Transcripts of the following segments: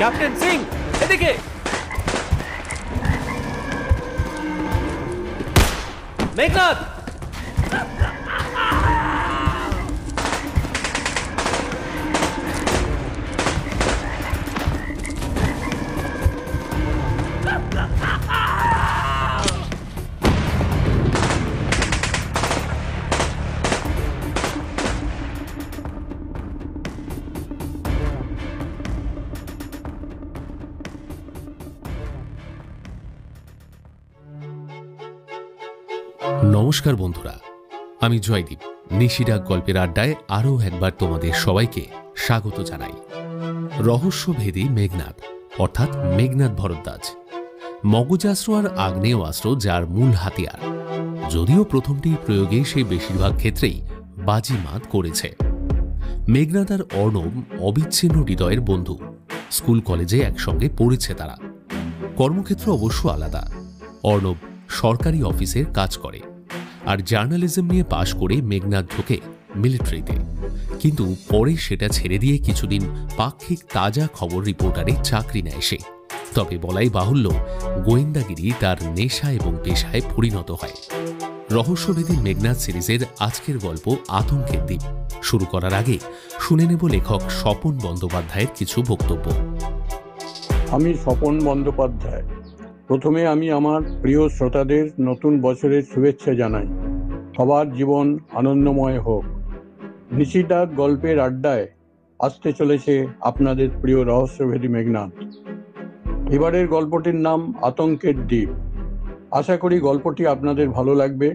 Captain Singh, এদিকে। মেঘনাদ, নমস্কার বন্ধুরা, আমি জয়দীপ। নিশিডাক গল্পের আড্ডায় আরও একবার তোমাদের সবাইকে স্বাগত জানাই। রহস্যভেদী মেঘনাদ অর্থাৎ মেঘনাদ ভরদ্বাজ, মগজাস্ত্র আর আগ্নেয়াস্ত্র যার মূল হাতিয়ার, যদিও প্রথমটির প্রয়োগে সে বেশিরভাগ ক্ষেত্রেই বাজিমাত করেছে। মেঘনাদ আর অর্ণব অবিচ্ছিন্ন হৃদয়ের বন্ধু। স্কুল কলেজে একসঙ্গে পড়েছে তারা। কর্মক্ষেত্র অবশ্য আলাদা। অর্ণব সরকারি অফিসের কাজ করে, আর জার্নালিজম নিয়ে পাশ করে মেঘনাদ ঢোকে মিলিটারিতে। কিন্তু পরে সেটা ছেড়ে দিয়ে কিছুদিন পাক্ষিক তাজা খবর রিপোর্টারে চাকরি নেয় সে। তবে বলাই বাহুল্য, গোয়েন্দাগিরি তার নেশা এবং পেশায় পরিণত হয়। রহস্যভেদী মেঘনাদ সিরিজের আজকের গল্প আতঙ্কের দ্বীপ শুরু করার আগে শুনে নেব লেখক স্বপন বন্দ্যোপাধ্যায়ের কিছু বক্তব্য। আমি স্বপন বন্দ্যোপাধ্যায়। প্রথমে আমি আমার প্রিয় শ্রোতাদের নতুন বছরের শুভেচ্ছা জানাই। সবার জীবন আনন্দময় হোক। নিশিডাক গল্পের আড্ডায় আসতে চলেছে আপনাদের প্রিয় রহস্যভেদী মেঘনাদ। এবারের গল্পটির নাম আতঙ্কের দ্বীপ। আশা করি গল্পটি আপনাদের ভালো লাগবে।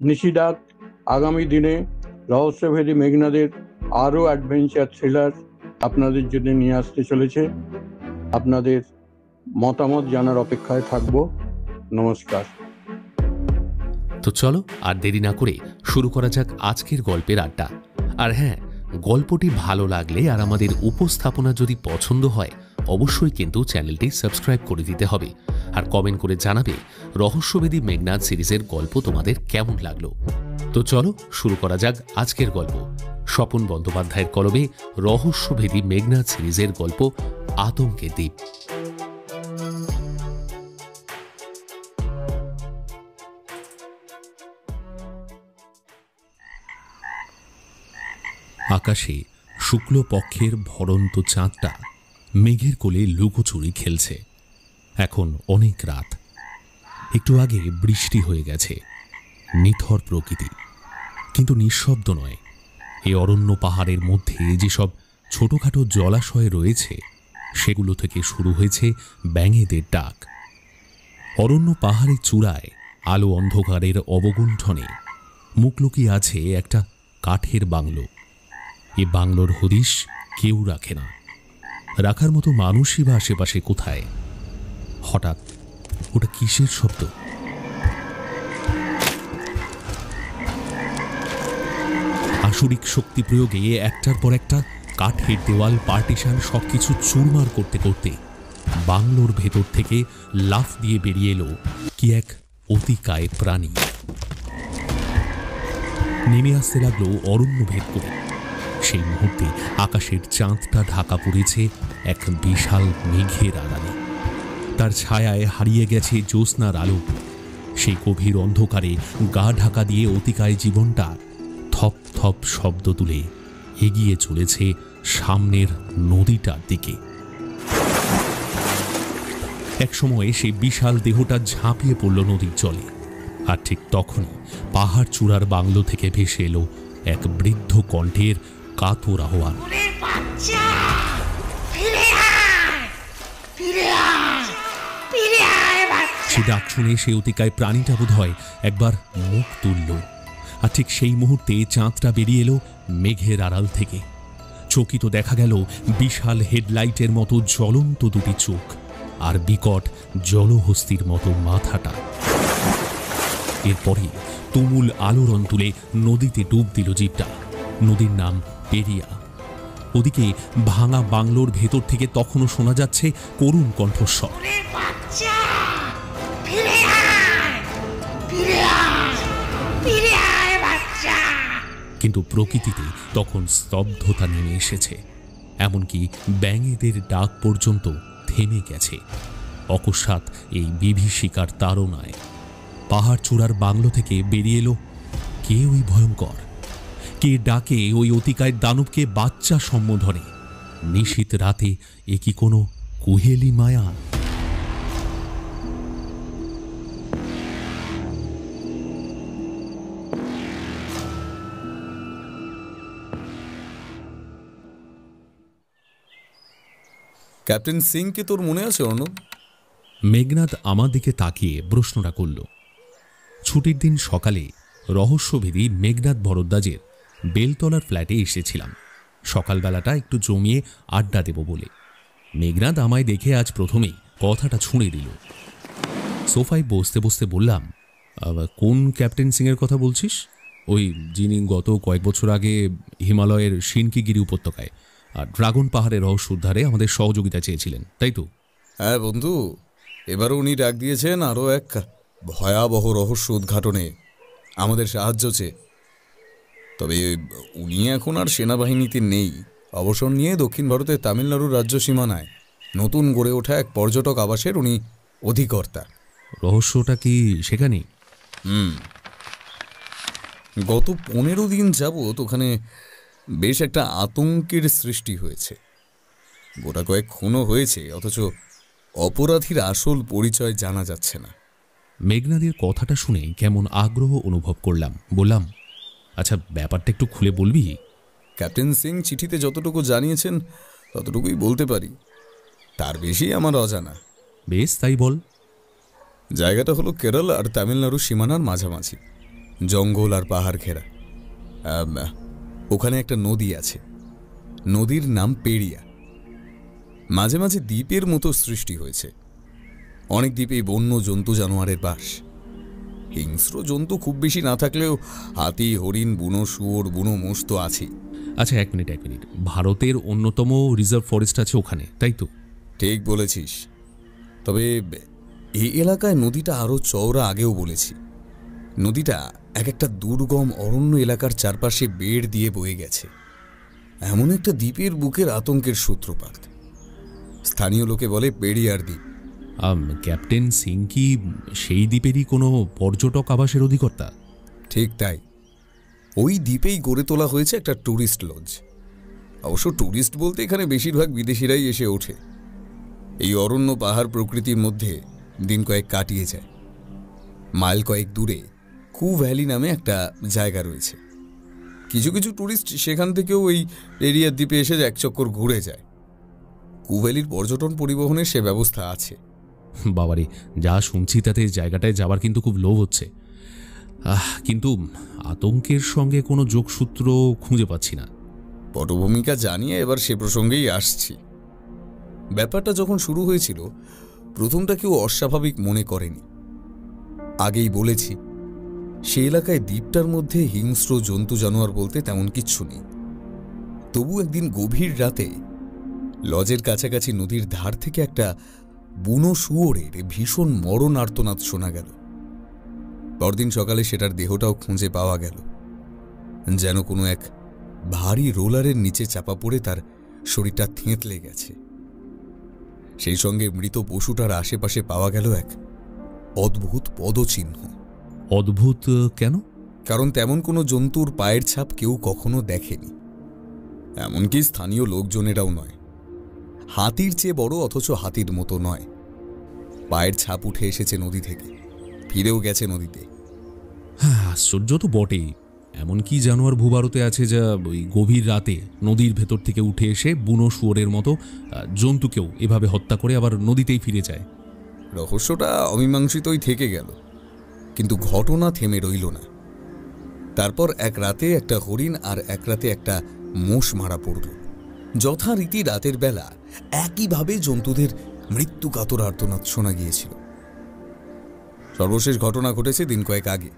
নিশিডাক আগামী দিনে রহস্যভেদী মেঘনাদের আরও অ্যাডভেঞ্চার থ্রিলার আপনাদের জন্য নিয়ে আসতে চলেছে। আপনাদের মতামত জানার অপেক্ষায় থাকব। নমস্কার। তো চলো আর দেরি না করে শুরু করা যাক আজকের গল্পের আড্ডা। আর হ্যাঁ, গল্পটি ভালো লাগলে আর আমাদের উপস্থাপনা যদি পছন্দ হয়, অবশ্যই কিন্তু চ্যানেলটি সাবস্ক্রাইব করে দিতে হবে। আর কমেন্ট করে জানাবে রহস্যভেদী মেঘনাদ সিরিজের গল্প তোমাদের কেমন লাগলো। তো চলো শুরু করা যাক আজকের গল্প। স্বপন বন্দ্যোপাধ্যায়ের কলমে রহস্যভেদী মেঘনাদ সিরিজের গল্প আতঙ্কের দ্বীপ। আকাশে শুক্লপক্ষের ভরন্ত চাঁদটা মেঘের কোলে লুকোচুরি খেলছে। এখন অনেক রাত। একটু আগে বৃষ্টি হয়ে গেছে। নিথর প্রকৃতি, কিন্তু নিঃশব্দ নয়। এই অরণ্য পাহাড়ের মধ্যে যেসব ছোটখাটো জলাশয় রয়েছে, সেগুলো থেকে শুরু হয়েছে ব্যাঙেদের ডাক। অরণ্য পাহাড়ের চূড়ায় আলো অন্ধকারের অবগুণ্ঠনে মুখ লুকিয়ে আছে একটা কাঠের বাংলো। এ বাংলোর হদিশ কেউ রাখে না। রাখার মতো মানুষই বা আশেপাশে কোথায়? হঠাৎ ওটা কিসের শব্দ? আসরিক শক্তি প্রয়োগে একটার পর একটা কাঠের দেওয়াল, পার্টিশন সবকিছু চুরমার করতে করতে বাংলোর ভেতর থেকে লাফ দিয়ে বেরিয়ে এলো কি এক অতিকায় প্রাণী। নেমে আসতে লাগলো অরণ্য ভেদ করে। সেই মুহূর্তে আকাশের চাঁদটা ঢাকা পড়েছে এক বিশাল মেঘের আড়ালে। তার ছায়ায় হারিয়ে গেছে জ্যোৎস্নার আলো। সেই গভীর অন্ধকারে গা ঢাকা দিয়ে অতিকায় জীবনটা থপ থপ শব্দ তুলে এগিয়ে চলেছে সামনের নদীটার দিকে। একসময় সেই বিশাল দেহটা ঝাঁপিয়ে পড়ল নদীর জলে। আর ঠিক তখনই পাহাড় চূড়ার বাংলো থেকে ভেসে এলো এক বৃদ্ধ কণ্ঠের কাতর আহ্বান। সে ডাক শুনে সে অতিকায় প্রাণীটা বোধ হয় একবার মুখ তুলল। আর ঠিক সেই মুহূর্তে চাঁদটা বেরিয়ে এলো মেঘের আড়াল থেকে। চকিত দেখা গেল বিশাল হেডলাইটের মতো জ্বলন্ত দুটি চোখ আর বিকট জলহস্তির মতো মাথাটা। এরপরে তুমুল আলোড়ন তুলে নদীতে ডুব দিল জীবটা। নদীর নাম পেরিয়া। ওদিকে ভাঙা বাংলোর ভেতর থেকে তখনও শোনা যাচ্ছে করুণ কণ্ঠস্বর। কিন্তু প্রকৃতিতে তখন স্তব্ধতা নেমে এসেছে। এমনকি ব্যাঙেদের ডাক পর্যন্ত থেমে গেছে। অকস্মাৎ এই বিভীষিকার তাড়নায় পাহাড় চূড়ার বাংলো থেকে বেরিয়ে এলো কে ওই ভয়ঙ্কর, কে ডাকে ওই অতিকায় দানবকে বাচ্চা সম্বোধনে। নিশীথ রাতে এ কি কোনো কুহেলি মায়া? ক্যাপ্টেন সিংকে তোর মনে আছে অর্ণব? মেঘনাদ আমার দিকে তাকিয়ে প্রশ্নটা করল। ছুটির দিন সকালে রহস্যভেদী মেঘনাদ ভরদ্বাজের বেলতলার ফ্ল্যাটে এসেছিলাম সকালবেলাটা একটু জমিয়ে আড্ডা দেব বলে। মেঘনাদ আমায় দেখে আজ প্রথমেই কথাটা ছুঁড়ে দিল। সোফায় বসতে বসতে বললাম, কোন ক্যাপ্টেন সিংয়ের কথা বলছিস? ওই যিনি গত কয়েক বছর আগে হিমালয়ের শিনকিগিরি উপত্যকায় আর ড্রাগন পাহাড়ের রহস্য উদ্ধারে আমাদের সহযোগিতা চেয়েছিলেন, তাই তো? হ্যাঁ বন্ধু, এবারও উনি ডাক দিয়েছেন আরও এক ভয়াবহ রহস্য উদ্ঘাটনে আমাদের সাহায্য চেয়ে। তবে উনি এখন আর সেনাবাহিনীতে নেই, অবসর নিয়ে দক্ষিণ ভারতের তামিলনাড়ুর রাজ্য সীমানায় নতুন গড়ে ওঠা এক পর্যটক আবাসের উনি অধিকর্তা। রহস্যটা কি সেখানে? গত 15 দিন যাবৎ ওখানে বেশ একটা আতঙ্কের সৃষ্টি হয়েছে। গোটা কয়েক খুনও হয়েছে, অথচ অপরাধীর আসল পরিচয় জানা যাচ্ছে না। মেঘনাদের কথাটা শুনে কেমন আগ্রহ অনুভব করলাম। বললাম, আচ্ছা ব্যাপারটা একটু খুলে বলবি? ক্যাপ্টেন সিং চিঠিতে যতটুকু জানিয়েছেন ততটুকুই বলতে পারি, তার বেশি আমার অজানা। বেশ, তাই বল। জায়গাটা হলো কেরল আর তামিলনাড়ু সীমানার মাঝামাঝি, জঙ্গল আর পাহাড় ঘেরা। ওখানে একটা নদী আছে, নদীর নাম পেরিয়া। মাঝে মাঝে দ্বীপের মতো সৃষ্টি হয়েছে। অনেক দ্বীপেই বন্য জন্তু জানোয়ারের বাস। হিংস্র জন্তু খুব বেশি না থাকলেও হাতি, হরিণ, বুনো শুয়োর, বুনো মোষ তো আছেই। আচ্ছা এক মিনিট, ভারতের অন্যতম রিজার্ভ ফরেস্ট আছে ওখানে, তাই তো? ঠিক বলেছিস। তবে এই এলাকায় নদীটা আরও চওড়া, আগেও বলেছি। নদীটা এক একটা দুর্গম অরণ্য এলাকার চারপাশে বেড় দিয়ে বয়ে গেছে। এমন একটা দ্বীপের বুকের আতঙ্কের সূত্রপাত। স্থানীয় লোকে বলে পেরিয়ার দ্বীপ। ক্যাপ্টেন সিং কি সেই দ্বীপেরই কোনো পর্যটক আবাসের অধিকর্তা? ঠিক তাই। ওই দ্বীপেই গড়ে তোলা হয়েছে একটা ট্যুরিস্ট লজ। অবশ্য ট্যুরিস্ট বলতে এখানে বেশিরভাগ বিদেশিরাই এসে ওঠে। এই অরণ্য পাহাড় প্রকৃতির মধ্যে দিন কয়েক কাটিয়ে যায়। মাইল কয়েক দূরে কু ভ্যালি নামে একটা জায়গা রয়েছে। কিছু কিছু ট্যুরিস্ট সেখান থেকেও ওই পেরিয়ার দ্বীপে এসে এক চক্কর ঘুরে যায়। কু ভ্যালির পর্যটন পরিবহনের সে ব্যবস্থা আছে। বাবারে, যা শুনছি তাতে জায়গাটায় যাবার কিন্তু খুব লোভ হচ্ছে। কিন্তু আতঙ্কের সঙ্গে কোনো যোগসূত্র খুঁজে পাচ্ছি না। পটভূমিকা জানিয়ে এবার সে প্রসঙ্গেই আসছি। ব্যাপারটা যখন শুরু হয়েছিল প্রথমটা কেউ অস্বাভাবিক মনে করেনি। আগেই বলেছি, সে এলাকায় দ্বীপটার মধ্যে হিংস্র জন্তু জানোয়ার বলতে তেমন কিচ্ছু নেই। তবু একদিন গভীর রাতে লজের কাছাকাছি নদীর ধার থেকে একটা বুনো শুয়োরের ভীষণ মরণ আর্তনাদ শোনা গেল। পরদিন সকালে সেটার দেহটাও খুঁজে পাওয়া গেল। যেন কোনো এক ভারী রোলারের নিচে চাপা পড়ে তার শরীরটা থেঁতলে গেছে। সেই সঙ্গে মৃত পশুটার আশেপাশে পাওয়া গেল এক অদ্ভুত পদচিহ্ন। অদ্ভুত কেন? কারণ তেমন কোনো জন্তুর পায়ের ছাপ কেউ কখনো দেখেনি, এমনকি স্থানীয় লোকজনেরাও নয়। হাতির চেয়ে বড়, অথচ হাতির মতো নয়। পায়ের ছাপ উঠে এসেছে নদী থেকে, ফিরেও গেছে নদীতে। হ্যাঁ, আশ্চর্য তো বটেই। এমন কি জানোয়ার ভূভারতে আছে যা ওই গভীর রাতে নদীর ভেতর থেকে উঠে এসে বুনো শুয়োরের মতো জন্তুকেও এভাবে হত্যা করে আবার নদীতেই ফিরে যায়? রহস্যটা অমীমাংসিতই থেকে গেল, কিন্তু ঘটনা থেমে রইল না। তারপর এক রাতে একটা হরিণ আর এক রাতে একটা মোষ মারা পড়ল। যথারীতি রাতের বেলা একইভাবে জন্তুদের মৃত্যু কাতর আর্তনাদ শোনা গিয়েছিল। সর্বশেষ ঘটনা ঘটেছে দিন কয়েক আগে।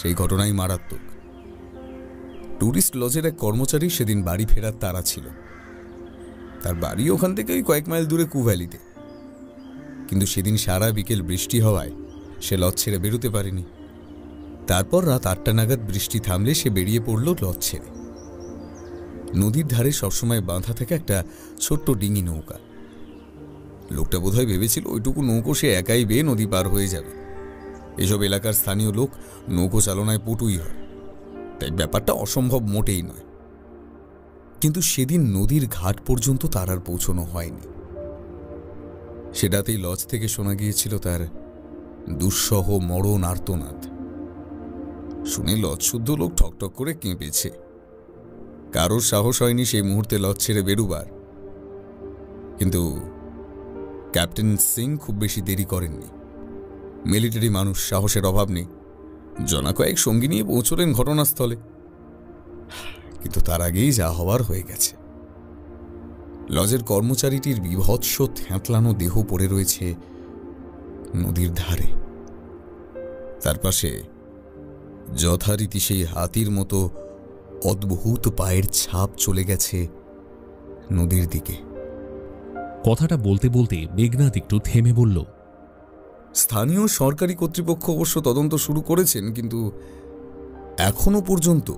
সেই ঘটনাই মারাত্মক। ট্যুরিস্ট লজের এক কর্মচারী সেদিন বাড়ি ফেরার তাড়া ছিল। তার বাড়ি ওখান থেকে ওই কয়েক মাইল দূরে কু ভ্যালিতে। কিন্তু সেদিন সারা বিকেল বৃষ্টি হওয়ায় সে লজ ছেড়ে বেরোতে পারেনি। তারপর রাত 8টা নাগাদ বৃষ্টি থামলে সে বেরিয়ে পড়ল লজ ছেড়ে। নদীর ধারে সবসময় বাঁধা থাকে একটা ছোট্ট ডিঙি নৌকা। লোকটা বোধহয় ভেবেছিল ওইটুকু নৌকো সে একাই বেয়ে নদী পার হয়ে যাবে। এসব এলাকার স্থানীয় লোক নৌকো চালনায় পটুই হয়, তাই ব্যাপারটা অসম্ভব মোটেই নয়। কিন্তু সেদিন নদীর ঘাট পর্যন্ত তার আর পৌঁছানো হয়নি। সেটাতেই লজ থেকে শোনা গিয়েছিল তার দুঃসহ মরণ আর্তনাদ। শুনে লজ শুদ্ধ লোক ঠকঠক করে কেঁপেছে। কারোর সাহস হয়নি সেই মুহূর্তে লজ ছেড়ে বেরুবার। কিন্তু ক্যাপ্টেন সিং খুব বেশি দেরি করেননি। মিলিটারি মানুষ, সাহসের অভাব নেই। জনা কয়েক সঙ্গী নিয়ে পৌঁছলেন ঘটনাস্থলে। কিন্তু তার আগেই যা হওয়ার হয়ে গেছে। লজের কর্মচারীটির বিভৎস থ্যাঁতলানো দেহ পড়ে রয়েছে নদীর ধারে। তার পাশে যথারীতি সেই হাতির মতো অদ্ভুত পায়ের ছাপ চলে গেছে নদীর দিকে। কথাটা বলতে বলতে মেঘনাদ একটু থেমে বলল, স্থানীয় সরকারি কর্তৃপক্ষ অবশ্য তদন্ত শুরু করেছেন, কিন্তু এখনো পর্যন্ত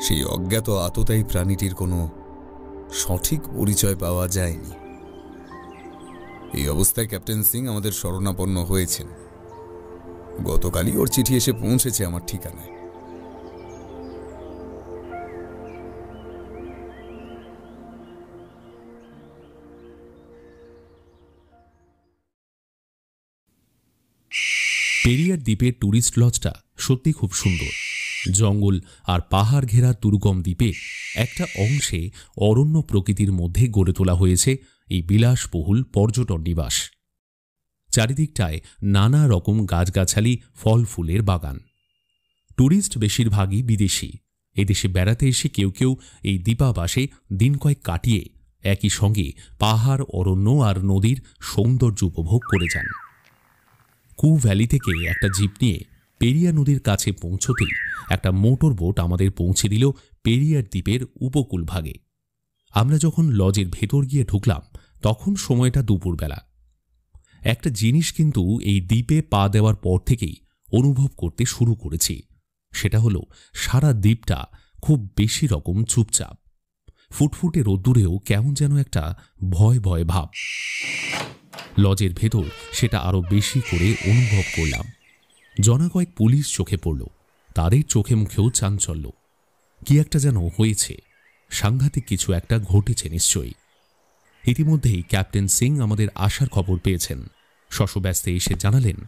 সেই অজ্ঞাত আততায়ী প্রাণীটির কোনো সঠিক পরিচয় পাওয়া যায়নি। এই অবস্থায় ক্যাপ্টেন সিং আমাদের শরণাপন্ন হয়েছেন। গতকালই ওর চিঠি এসে পৌঁছেছে আমার ঠিকানায়। পেরিয়ার দ্বীপের ট্যুরিস্ট লজটা সত্যি খুব সুন্দর। জঙ্গল আর পাহাড় ঘেরা দুর্গম দ্বীপে একটা অংশে অরণ্য প্রকৃতির মধ্যে গড়ে তোলা হয়েছে এই বিলাসবহুল পর্যটন নিবাস। চারিদিকটায় নানা রকম গাছগাছালি, ফল ফুলের বাগান। ট্যুরিস্ট বেশিরভাগই বিদেশি। এদেশে বেড়াতে এসে কেউ কেউ এই দ্বীপাবাসে দিন কয়েক কাটিয়ে একই সঙ্গে পাহাড়, অরণ্য আর নদীর সৌন্দর্য উপভোগ করে যান। কু ভ্যালি থেকে একটা জিপ নিয়ে পেরিয়া নদীর কাছে পৌঁছতেই একটা মোটর বোট আমাদের পৌঁছে দিল পেরিয়ার দ্বীপের উপকূল ভাগে। আমরা যখন লজের ভেতর গিয়ে ঢুকলাম তখন সময়টা দুপুরবেলা। একটা জিনিস কিন্তু এই দ্বীপে পা দেওয়ার পর থেকেই অনুভব করতে শুরু করেছি, সেটা হলো সারা দ্বীপটা খুব বেশি রকম চুপচাপ। ফুটফুটে রোদ্দুরেও কেমন যেন একটা ভয় ভয় ভাব। লজের ভেতর সেটা আরো বেশি করে অনুভব করলাম। জনা কয়েক পুলিশ চোখে পড়ল, তাদের চোখে মুখেও চাঞ্চল্য। কি একটা যেন হয়েছে, সাংঘাতিক কিছু একটা ঘটেছে নিশ্চয়ই। ইতিমধ্যেই ক্যাপ্টেন সিং আমাদের আসার খবর পেয়েছেন। শশব্যস্তে এসে জানালেন,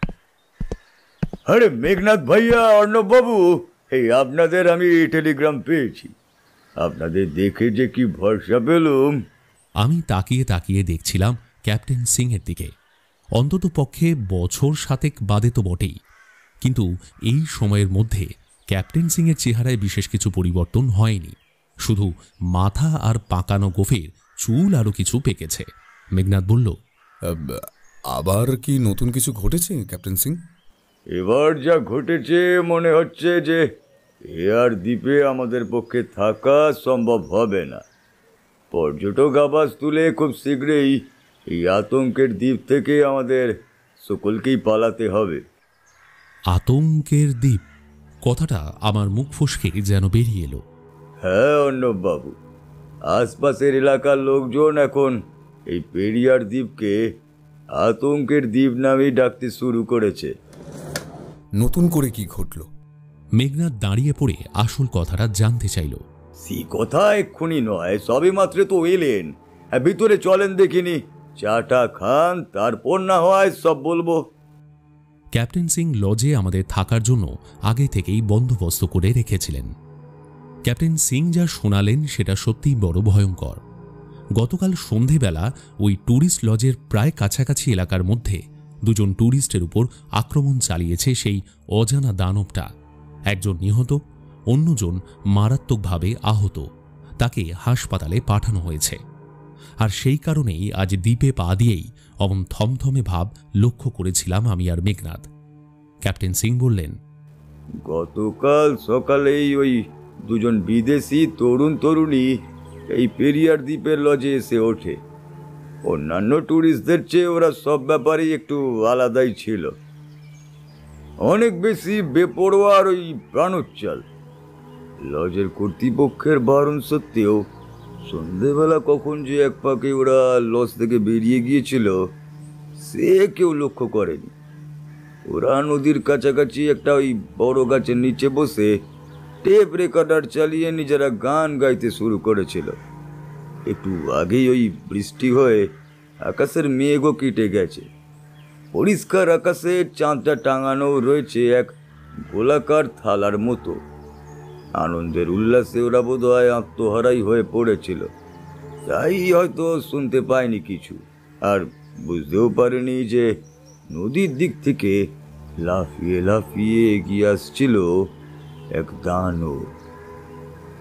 আরে মেঘনাথ ভাইয়া, অর্ণব বাবু, এই আপনাদের আমি টেলিগ্রাম পেয়েছি। আপনাদের দেখে যে কি ভরসা পেলুম। আমি তাকিয়ে তাকিয়ে দেখছিলাম ক্যাপ্টেন সিং এর দিকে। অন্তত পক্ষে বছর 7 বাদে তো বটেই, কিন্তু এই সময়ের মধ্যে ক্যাপ্টেন সিং এর চেহারায় বিশেষ কিছু পরিবর্তন হয়নি। শুধু মাথা আর পাকানো গোফের চুল আরো কিছু পেকেছে। মেঘনাথ বলল, আবার কি নতুন কিছু ঘটেছে ক্যাপ্টেন সিং? এবার যা ঘটেছে মনে হচ্ছে যে এ আর দ্বীপে আমাদের পক্ষে থাকা সম্ভব হবে না। পর্যটক আবাস তুলে খুব শীঘ্রই এই আতঙ্কের দ্বীপ থেকে আমাদের সকলকেই পালাতে হবে। আতঙ্কের দ্বীপ? কথাটা আমার মুখ ফসকে যেন বেরিয়ে এলো। হ্যাঁ অর্ণব বাবু, আশপাশের এলাকার লোকজন এখন এই পেরিয়ার দ্বীপকে আতঙ্কের দ্বীপ নামেই ডাকতে শুরু করেছে। নতুন করে কি ঘটল? মেঘনাথ দাঁড়িয়ে পড়ে আসল কথাটা জানতে চাইল। সে কথা এক্ষুনি নয়, সবে মাত্র তো এলেন। ভিতরে চলেন দেখিনি, চাটা খান, তারপর না হয় সব বলবো। ক্যাপ্টেন সিং লজে আমাদের থাকার জন্য আগে থেকেই বন্দোবস্ত করে রেখেছিলেন। ক্যাপ্টেন সিং যা শোনালেন সেটা সত্যিই বড় ভয়ঙ্কর। গতকাল সন্ধেবেলা ওই ট্যুরিস্ট লজের প্রায় কাছাকাছি এলাকার মধ্যে 2জন ট্যুরিস্টের উপর আক্রমণ চালিয়েছে সেই অজানা দানবটা। একজন নিহত, অন্যজন মারাত্মকভাবে আহত। তাকে হাসপাতালে পাঠানো হয়েছে। আর সেই কারণেই আজ দ্বীপে পা দিয়েই অমন থমথমে ভাব লক্ষ্য করেছিলাম আমি আর মেঘনাথ। ক্যাপ্টেন সিং বললেন, গতকাল সকালেই ওই 2জন বিদেশি তরুণী এই পেরিয়ার দ্বীপের লজে এসে ওঠে। অন্যান্য ট্যুরিস্টদের চেয়ে ওরা সব ব্যাপারেই একটু আলাদাই ছিল। অনেক বেশি বেপরোয়া আর ওই প্রাণোচ্ছল। লজের কর্তৃপক্ষের বারণ সত্ত্বেও সন্ধেবেলা কখন যে এক পাকে ওরা লজ থেকে বেরিয়ে গিয়েছিল সে কেউ লক্ষ্য করেনি। ওরা নদীর কাছাকাছি একটা ওই বড় গাছের নিচে বসে টেপ রেকর্ডার চালিয়ে নিজেরা গান গাইতে শুরু করেছিল। একটু আগেই ওই বৃষ্টি হয়ে আকাশের মেঘও কেটে গেছে। পরিষ্কার আকাশে চাঁদটা টাঙানো রয়েছে এক গোলাকার থালার মতো। আনন্দের উল্লাসে ওরা বোধহয় আত্মহারাই হয়ে পড়েছিল, তাই হয়তো শুনতে পায়নি কিছু, আর বুঝতেও পারেনি যে নদীর দিক থেকে লাফিয়ে লাফিয়ে এগিয়ে আসছিল এক দানব।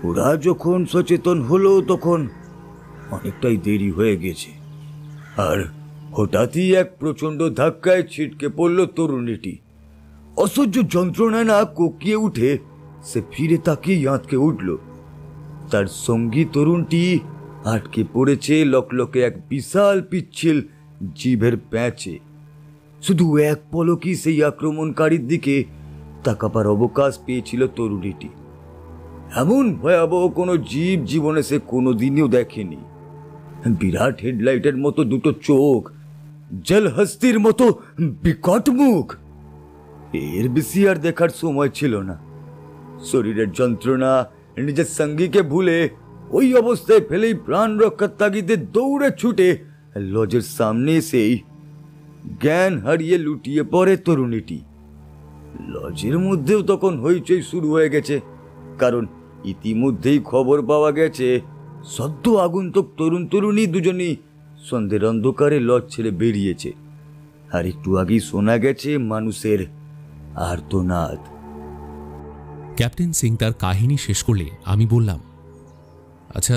ওরা যখন সচেতন হলো তখন অনেকটাই দেরি হয়ে গেছে, আর হঠাৎই এক প্রচণ্ড ধাক্কায় ছিটকে পড়ল তরুণীটি। অসহ্য যন্ত্রণায় না কোকিয়ে উঠে সে ফিরে তাকিয়ে আঁতকে উঠল। তার সঙ্গী তরুণটি আটকে পড়েছে লকলকে এক বিশাল পিচ্ছিল জিভের প্যাঁচে। শুধু এক পলকই সেই আক্রমণকারীর দিকে তাকাবার অবকাশ পেয়েছিল তরুণীটি। এমন ভয়াবহ কোনো জীব জীবনে সে কোনোদিনও দেখেনি। বিরাট হেডলাইটের মতো দুটো চোখ, জলহস্তির মতো বিকট মুখ। এর বেশি আর দেখার সময় ছিল না। শরীরের যন্ত্রণা, নিজের সঙ্গীকে ভুলে ওই অবস্থায় ফেলেই প্রাণ রক্ষার তাগিদে দৌড়ে ছুটে লজের সামনে এসেই জ্ঞান হারিয়ে লুটিয়ে পড়ে তরুণীটি। লজের মধ্যেও তখন হইচই শুরু হয়ে গেছে, কারণ ইতিমধ্যেই খবর পাওয়া গেছে সদ্য আগন্তুক তরুণ তরুণী দুজনই সন্ধ্যের অন্ধকারে লজ ছেড়ে বেরিয়েছে। আর একটু আগেই শোনা গেছে মানুষের আর্তনাদ। ক্যাপ্টেন সিং তার কাহিনী শেষ করলে আমি বললাম, আচ্ছা,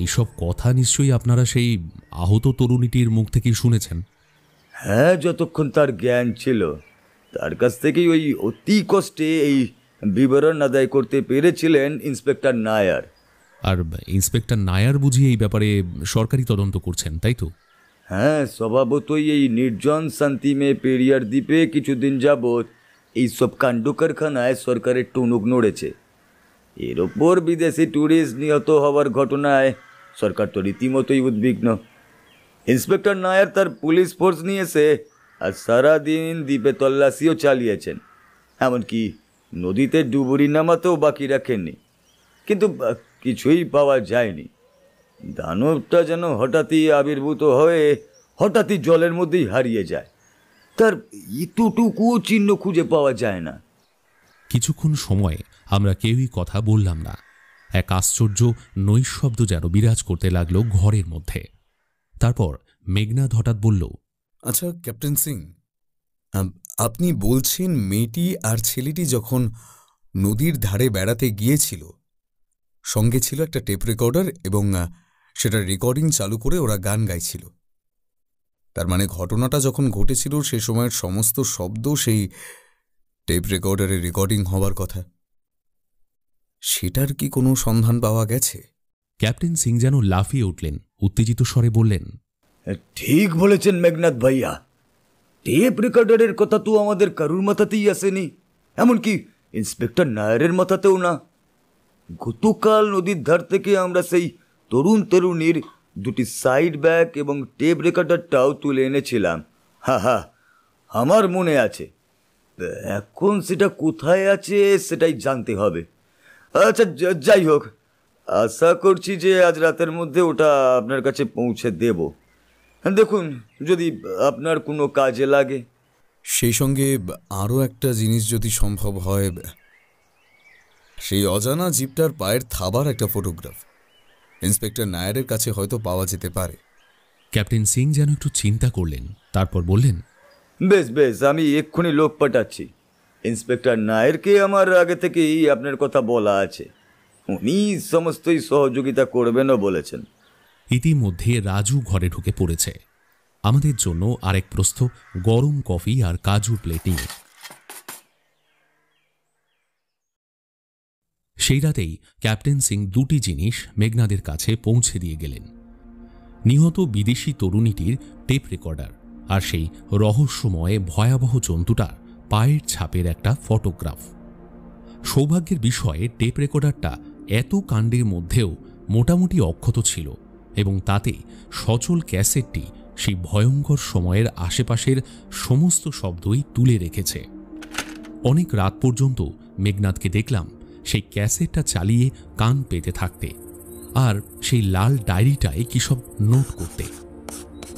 এইসব কথা নিশ্চয়ই আপনারা সেই আহত তরুণীটির মুখ থেকেই শুনেছেন। হ্যাঁ, যতক্ষণ তার জ্ঞান ছিল তার কাছ থেকেই ওই অতি কষ্টে এই বিবরণ আদায় করতে পেরেছিলেন ইন্সপেক্টর নায়ার। আর ইন্সপেক্টর নায়ার বুঝি এই ব্যাপারে সরকারি তদন্ত করছেন, তাই তো? হ্যাঁ, স্বভাবতই এই নির্জন শান্তিমে পেরিয়ার দ্বীপে কিছুদিন যাবৎ এইসব কাণ্ড কারখানায় সরকারের টুনুক নড়েছে। এর ওপর বিদেশি ট্যুরিস্ট নিহত হওয়ার ঘটনায় সরকার তো রীতিমতোই উদ্বিগ্ন। ইন্সপেক্টর নায়ার তার পুলিশ ফোর্স নিয়েছে আর সারাদিন দ্বীপে তল্লাশিও চালিয়েছেন, এমনকি নদীতে ডুবুরি নামাতেও বাকি রাখেননি, কিন্তু কিছুই পাওয়া যায়নি। দানবটা যেন হঠাৎই আবির্ভূত হয়ে হঠাৎই জলের মধ্যেই হারিয়ে যায়। তার এতটুকু চিহ্ন খুঁজে পাওয়া যায় না। কিছুক্ষণ সময় আমরা কেউই কথা বললাম না। এক আশ্চর্য নৈশব্দ যেন বিরাজ করতে লাগলো ঘরের মধ্যে। তারপর মেঘনাদ হঠাৎ বলল, আচ্ছা ক্যাপ্টেন সিং, আপনি বলছেন মেয়েটি আর ছেলেটি যখন নদীর ধারে বেড়াতে গিয়েছিল সঙ্গে ছিল একটা টেপ রেকর্ডার এবং সেটা রেকর্ডিং চালু করে ওরা গান গাইছিল। তার মানে ঘটনাটা যখন ঘটেছিল সে সময়ের সমস্ত শব্দ সেই টেপ রেকর্ডারে রেকর্ডিং হওয়ার কথা। সেটার কি কোনো সন্ধান পাওয়া গেছে? ক্যাপ্টেন সিং যেন লাফিয়ে উঠলেন, উত্তেজিত স্বরে বললেন, ঠিক বলেছেন মেঘনাদ ভাইয়া। টেপ রেকর্ডারের কথা তো আমাদের কারুর মাথাতেই আসেনি, এমনকি ইন্সপেক্টর নায়ারের মাথাতেও না। গতকাল নদীর ধার থেকে আমরা সেই তরুণ তরুণীর দুটি সাইড ব্যাগ এবং টেপ রেকর্ডারটাও তুলে এনেছিলাম। হা, আমার মনে আছে। এখন সেটা কোথায় আছে সেটাই জানতে হবে। আচ্ছা, যাই হোক, আশা করছি যে আজ রাতের মধ্যে ওটা আপনার কাছে পৌঁছে দেব। দেখুন, যদি আপনার কোনো কাজে লাগে। সেই সঙ্গে আরও একটা জিনিস যদি সম্ভব হয়, সেই অজানা জিপটার পায়ের থাবার একটা ফটোগ্রাফ ইন্সপেক্টর নায়ারের কাছে হয়তো পাওয়া যেতে পারে। ক্যাপ্টেন সিং যেন একটু চিন্তা করলেন, তারপর বললেন, বেশ, আমি এক্ষুনি লোক পাঠাচ্ছি। ইন্সপেক্টর নায়ারকে আমার আগে থেকেই আপনার কথা বলা আছে, উনি সমস্তই সহযোগিতা করবেনও বলেছেন। ইতিমধ্যে রাজু ঘরে ঢুকে পড়েছে আমাদের জন্য আরেক প্রস্থ গরম কফি আর কাজু প্লেট নিয়ে। সেই রাতেই ক্যাপ্টেন সিং দুটি জিনিস মেঘনাদের কাছে পৌঁছে দিয়ে গেলেন: নিহত বিদেশি তরুণীটির টেপ রেকর্ডার আর সেই রহস্যময় ভয়াবহ জন্তুটার পায়ের ছাপের একটা ফটোগ্রাফ। সৌভাগ্যের বিষয়ে টেপ রেকর্ডারটা এত কাণ্ডের মধ্যেও মোটামুটি অক্ষত ছিল এবং তাতে সচল ক্যাসেটটি সেই ভয়ঙ্কর সময়ের আশেপাশের সমস্ত শব্দই তুলে রেখেছে। অনেক রাত পর্যন্ত মেঘনাদকে দেখলাম সেই ক্যাসেটটা চালিয়ে কান পেতে থাকতে, আর সেই লাল ডায়েরিটায় কী সব নোট করতে।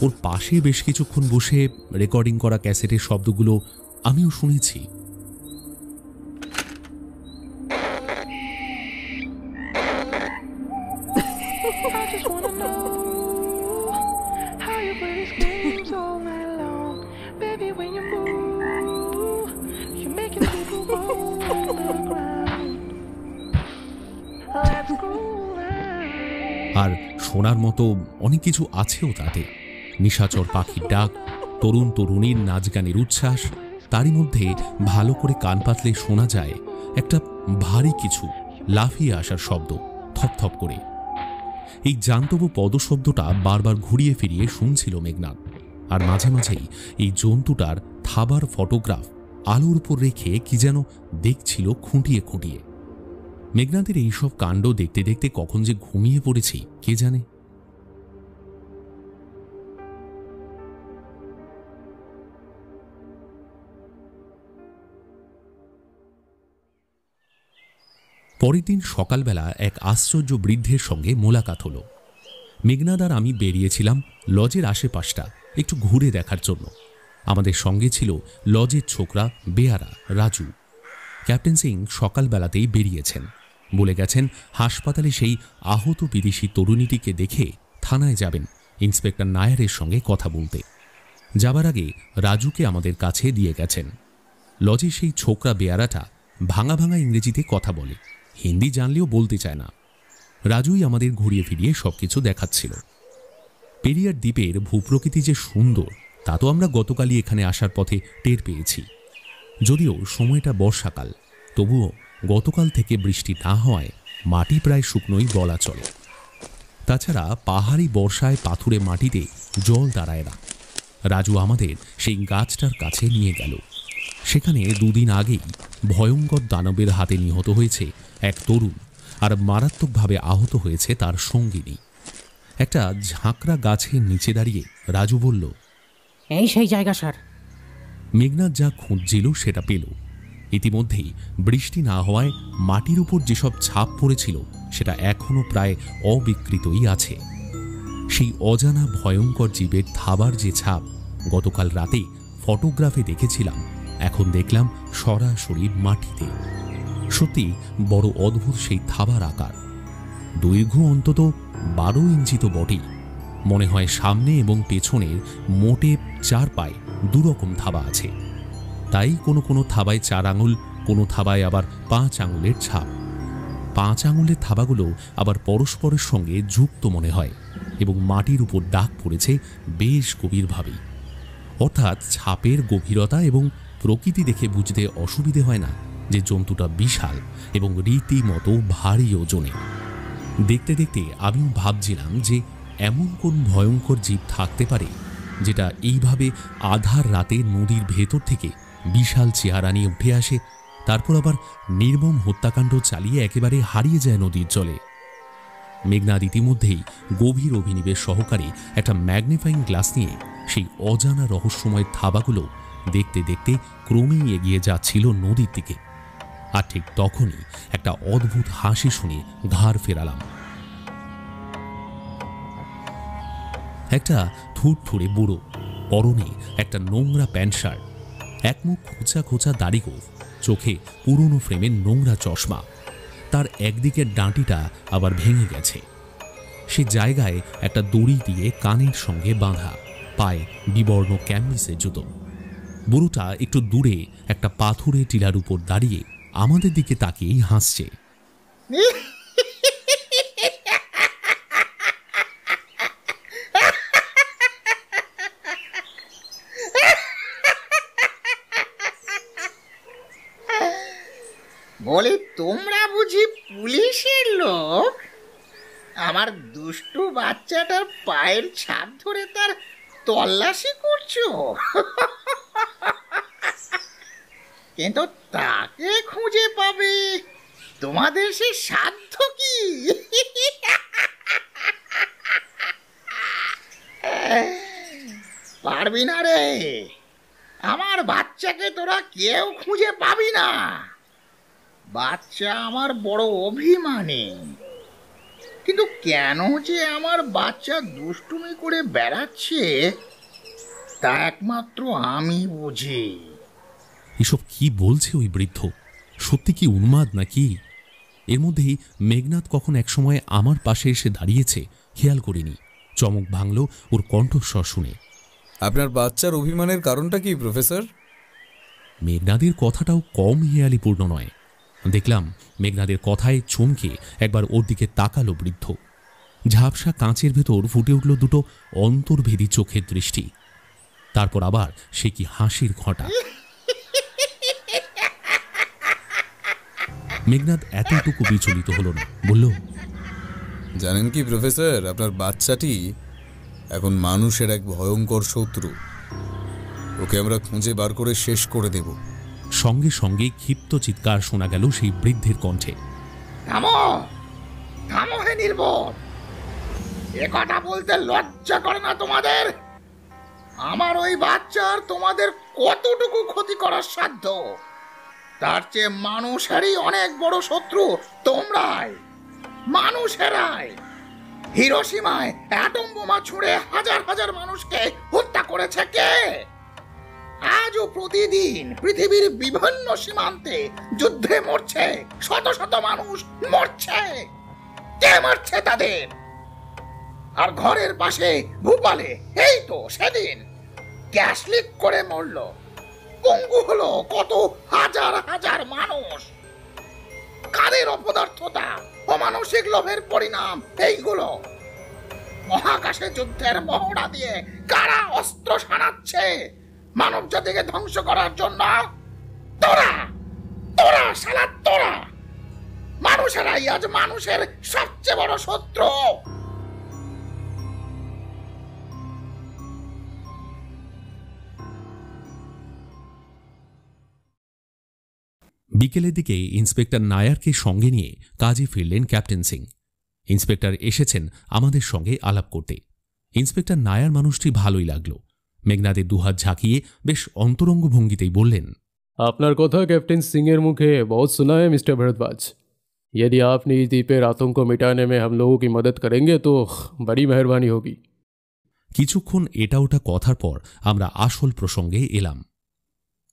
ওর পাশে বেশ কিছুক্ষণ বসে রেকর্ডিং করা ক্যাসেটের শব্দগুলো আমিও শুনেছি। আর শোনার মতো অনেক কিছু আছেও তাতে। নিশাচর পাখির ডাক, তরুণ তরুণীর নাচ গানের উচ্ছ্বাস, তারই মধ্যে ভালো করে কান পাতলে শোনা যায় একটা ভারী কিছু লাফিয়ে আসার শব্দ, থপথপ করে। এই জান্তব পদশব্দটা বারবার ঘুরিয়ে ফিরিয়ে শুনছিল মেঘনাদ, আর মাঝে মাঝেই এই জন্তুটার থাবার ফটোগ্রাফ আলোর উপর রেখে কি যেন দেখছিল খুঁটিয়ে খুঁটিয়ে। মেঘনাদের এইসব কাণ্ড দেখতে দেখতে কখন যে ঘুমিয়ে পড়েছি কে জানে। পরের দিন সকালবেলা এক আশ্চর্য বৃদ্ধের সঙ্গে মোলাকাত হল। মেঘনাদ আর আমি বেরিয়েছিলাম লজের আশেপাশটা একটু ঘুরে দেখার জন্য। আমাদের সঙ্গে ছিল লজের ছোকরা বেয়ারা, রাজু। ক্যাপ্টেন সিং সকালবেলাতেই বেরিয়েছেন, বলে গেছেন হাসপাতালে সেই আহত বিদেশি তরুণীটিকে দেখে থানায় যাবেন ইন্সপেক্টর নায়ারের সঙ্গে কথা বলতে। যাবার আগে রাজুকে আমাদের কাছে দিয়ে গেছেন। লজে সেই ছোকরা বেয়ারাটা ভাঙা ভাঙা ইংরেজিতে কথা বলে, হিন্দি জানলেও বলতে চায় না। রাজুই আমাদের ঘুরিয়ে ফিরিয়ে সবকিছু দেখাচ্ছিল। পেরিয়ার দ্বীপের ভূপ্রকৃতি যে সুন্দর তা তো আমরা গতকালই এখানে আসার পথে টের পেয়েছি। যদিও সময়টা বর্ষাকাল, তবুও গতকাল থেকে বৃষ্টি না হওয়ায় মাটি প্রায় শুকনোই বলা চলে। তাছাড়া পাহাড়ি বর্ষায় পাথুরে মাটিতে জল দাঁড়ায় না। রাজু আমাদের সেই গাছটার কাছে নিয়ে গেল। সেখানে দুদিন আগেই ভয়ঙ্কর দানবের হাতে নিহত হয়েছে এক তরুণ, আর মারাত্মকভাবে আহত হয়েছে তার সঙ্গিনী। একটা ঝাঁকড়া গাছের নিচে দাঁড়িয়ে রাজু বলল, এই সেই জায়গা স্যার। মেঘনাদ যা খুঁজছিল সেটা পেল। ইতিমধ্যেই বৃষ্টি না হওয়ায় মাটির উপর যেসব ছাপ পড়েছিল সেটা এখনো প্রায় অবিকৃতই আছে। সেই অজানা ভয়ঙ্কর জীবের থাবার যে ছাপ গতকাল রাতে ফটোগ্রাফে দেখেছিলাম, এখন দেখলাম সরাসরি মাটিতে। সত্যি বড় অদ্ভুত সেই থাবার আকার। দৈর্ঘ্য অন্তত 12 ইঞ্চি তো বটেই। মনে হয় সামনে এবং পেছনের মোটে 4 পায়ে দুরকম থাবা আছে। তাই কোনো কোনো থাবায় 4 আঙুল, কোনো থাবায় আবার 5 আঙুলের ছাপ। 5 আঙুলের থাবাগুলো আবার পরস্পরের সঙ্গে যুক্ত মনে হয়, এবং মাটির উপর দাগ পড়েছে বেশ গভীরভাবেই। অর্থাৎ ছাপের গভীরতা এবং প্রকৃতি দেখে বুঝতে অসুবিধে হয় না যে জন্তুটা বিশাল এবং রীতিমতো ভারী ওজনে। দেখতে দেখতে আমিও ভাবছিলাম যে এমন কোন ভয়ঙ্কর জীব থাকতে পারে যেটা এইভাবে আধার রাতে নদীর ভেতর থেকে বিশাল চেহারা নিয়ে উঠে আসে, তারপর আবার নির্মম হত্যাকাণ্ড চালিয়ে একেবারে হারিয়ে যায় নদীর জলে। মেঘনাদ ইতিমধ্যেই গভীর অভিনিবেশ সহকারে একটা ম্যাগনিফাইং গ্লাস নিয়ে সেই অজানা রহস্যময় থাবাগুলো দেখতে দেখতে ক্রমেই এগিয়ে যাচ্ছিল নদীর দিকে। আর ঠিক তখনই একটা অদ্ভুত হাসি শুনে ঘাড় ফেরালাম। একটা থুরথুরে বুড়ো, পরনে একটা নোংরা প্যান্ট শার্ট, এক মুখ খোঁচা খোঁচা দাড়ি গোঁফ, চোখে পুরনো ফ্রেমের নোংরা চশমা। তার একদিকের ডাঁটিটা আবার ভেঙে গেছে। সে জায়গায় একটা দড়ি দিয়ে কানের সঙ্গে বাঁধা, পায়ে বিবর্ণ ক্যানভিসের জুতো। বুড়োটা একটু দূরে একটা পাথুরে টিলার উপর দাঁড়িয়ে আমাদের দিকে তাকিয়েই হাসছে। বলি, তোমরা বুঝি পুলিশের লোক? আমার দুষ্টু বাচ্চাটার পায়ের ছাপ ধরে তার তল্লাশি করছো? কিন্তু তাকে খুঁজে পাবে তোমাদের সে সাধ্য কি? পারবি না রে, আমার বাচ্চাকে তোরা কেউ খুঁজে পাবি না। বাচ্চা আমার বড় অভিমানী, কিন্তু কেন যে আমার বাচ্চা দুষ্টুমি করে বেড়াচ্ছে তা একমাত্র আমি বুঝি। এসব কি বলছে ওই বৃদ্ধ? সত্যি কি উন্মাদ নাকি? এর মধ্যেই মেঘনাদ কখন একসময় আমার পাশে এসে দাঁড়িয়েছে খেয়াল করিনি। চমক ভাঙল ওর কণ্ঠস্বর শুনে। আপনার বাচ্চার অভিমানের কারণটা কি প্রফেসর? মেঘনাদের কথাটাও কম হেয়ালিপূর্ণ নয়। দেখলাম মেঘনাদের কথায় চমকে একবার ওর দিকে তাকালো বৃদ্ধ। ঝাপসা কাঁচের ভেতর ফুটে উঠল দুটো অন্তর্ভেদী চোখের দৃষ্টি। তারপর আবার সে কি হাসির ঘটা। মেঘনাদ এতটুকু বিচলিত হল না, বলল, জানেন কি প্রফেসর, আপনার বাচ্চাটি এখন মানুষের এক ভয়ঙ্কর শত্রু। ওকে আমরা খুঁজে বার করে শেষ করে দেব। সঙ্গে সঙ্গে ক্ষিপ্ত চিৎকার শোনা গেল সেই বৃদ্ধের কণ্ঠে। থামো, থামো হে নির্বোধ, এ কথা বলতে লজ্জা করে না তোমাদের? আমার ওই বাচ্চার তোমাদের কতটুকু ক্ষতি করার সাধ্য? তার চেয়ে মানুষেরই অনেক বড় শত্রু তোমরাই, মানুষেরাই। হিরোশিমায় অ্যাটম বোমা ছুঁড়ে হাজার হাজার মানুষকে হত্যা করেছে কে? আজও প্রতিদিন পৃথিবীর বিভিন্ন সীমান্তে যুদ্ধে মরছে শত শত মানুষ, মরছে। কে মারছে তাদের? আর ঘরের পাশে ভূপালে এই তো সেদিন গ্যাস লিক করে মরল, পঙ্গু হলো কত হাজার হাজার মানুষ। কাদের অপদার্থতা, অমানসিক লোভের পরিণাম এইগুলো। মহাকাশে যুদ্ধের মহড়া দিয়ে কারা অস্ত্র সানাচ্ছে মানব জাতিকে ধ্বংস করার জন্য? তোরা, তোরা শালা তোরা। মানুষেরাই আজ মানুষের সবচেয়ে বড় শত্রু। বিকেলের দিকে ইন্সপেক্টর নায়ারকে সঙ্গে নিয়ে কাজে ফিরলেন ক্যাপ্টেন সিং। ইন্সপেক্টর এসেছেন আমাদের সঙ্গে আলাপ করতে। ইন্সপেক্টর নায়ার মানুষটি ভালোই লাগলো। মেঘনাদের দুহাত ঝাঁকিয়ে বেশ অন্তরঙ্গ ভঙ্গিতেই বললেন, আপনার কথা कैप्टन सिंह এর মুখে बहुत सुना है मिस्टर भरद्वाज। यदि आपने इस द्वीपेर आतंक को मिटाने में हम लोगों की मदद करेंगे तो बड़ी मेहरबानी होगी। কিছুক্ষণ এটা ওটা কথার পর আমরা আসল প্রসঙ্গে এলাম।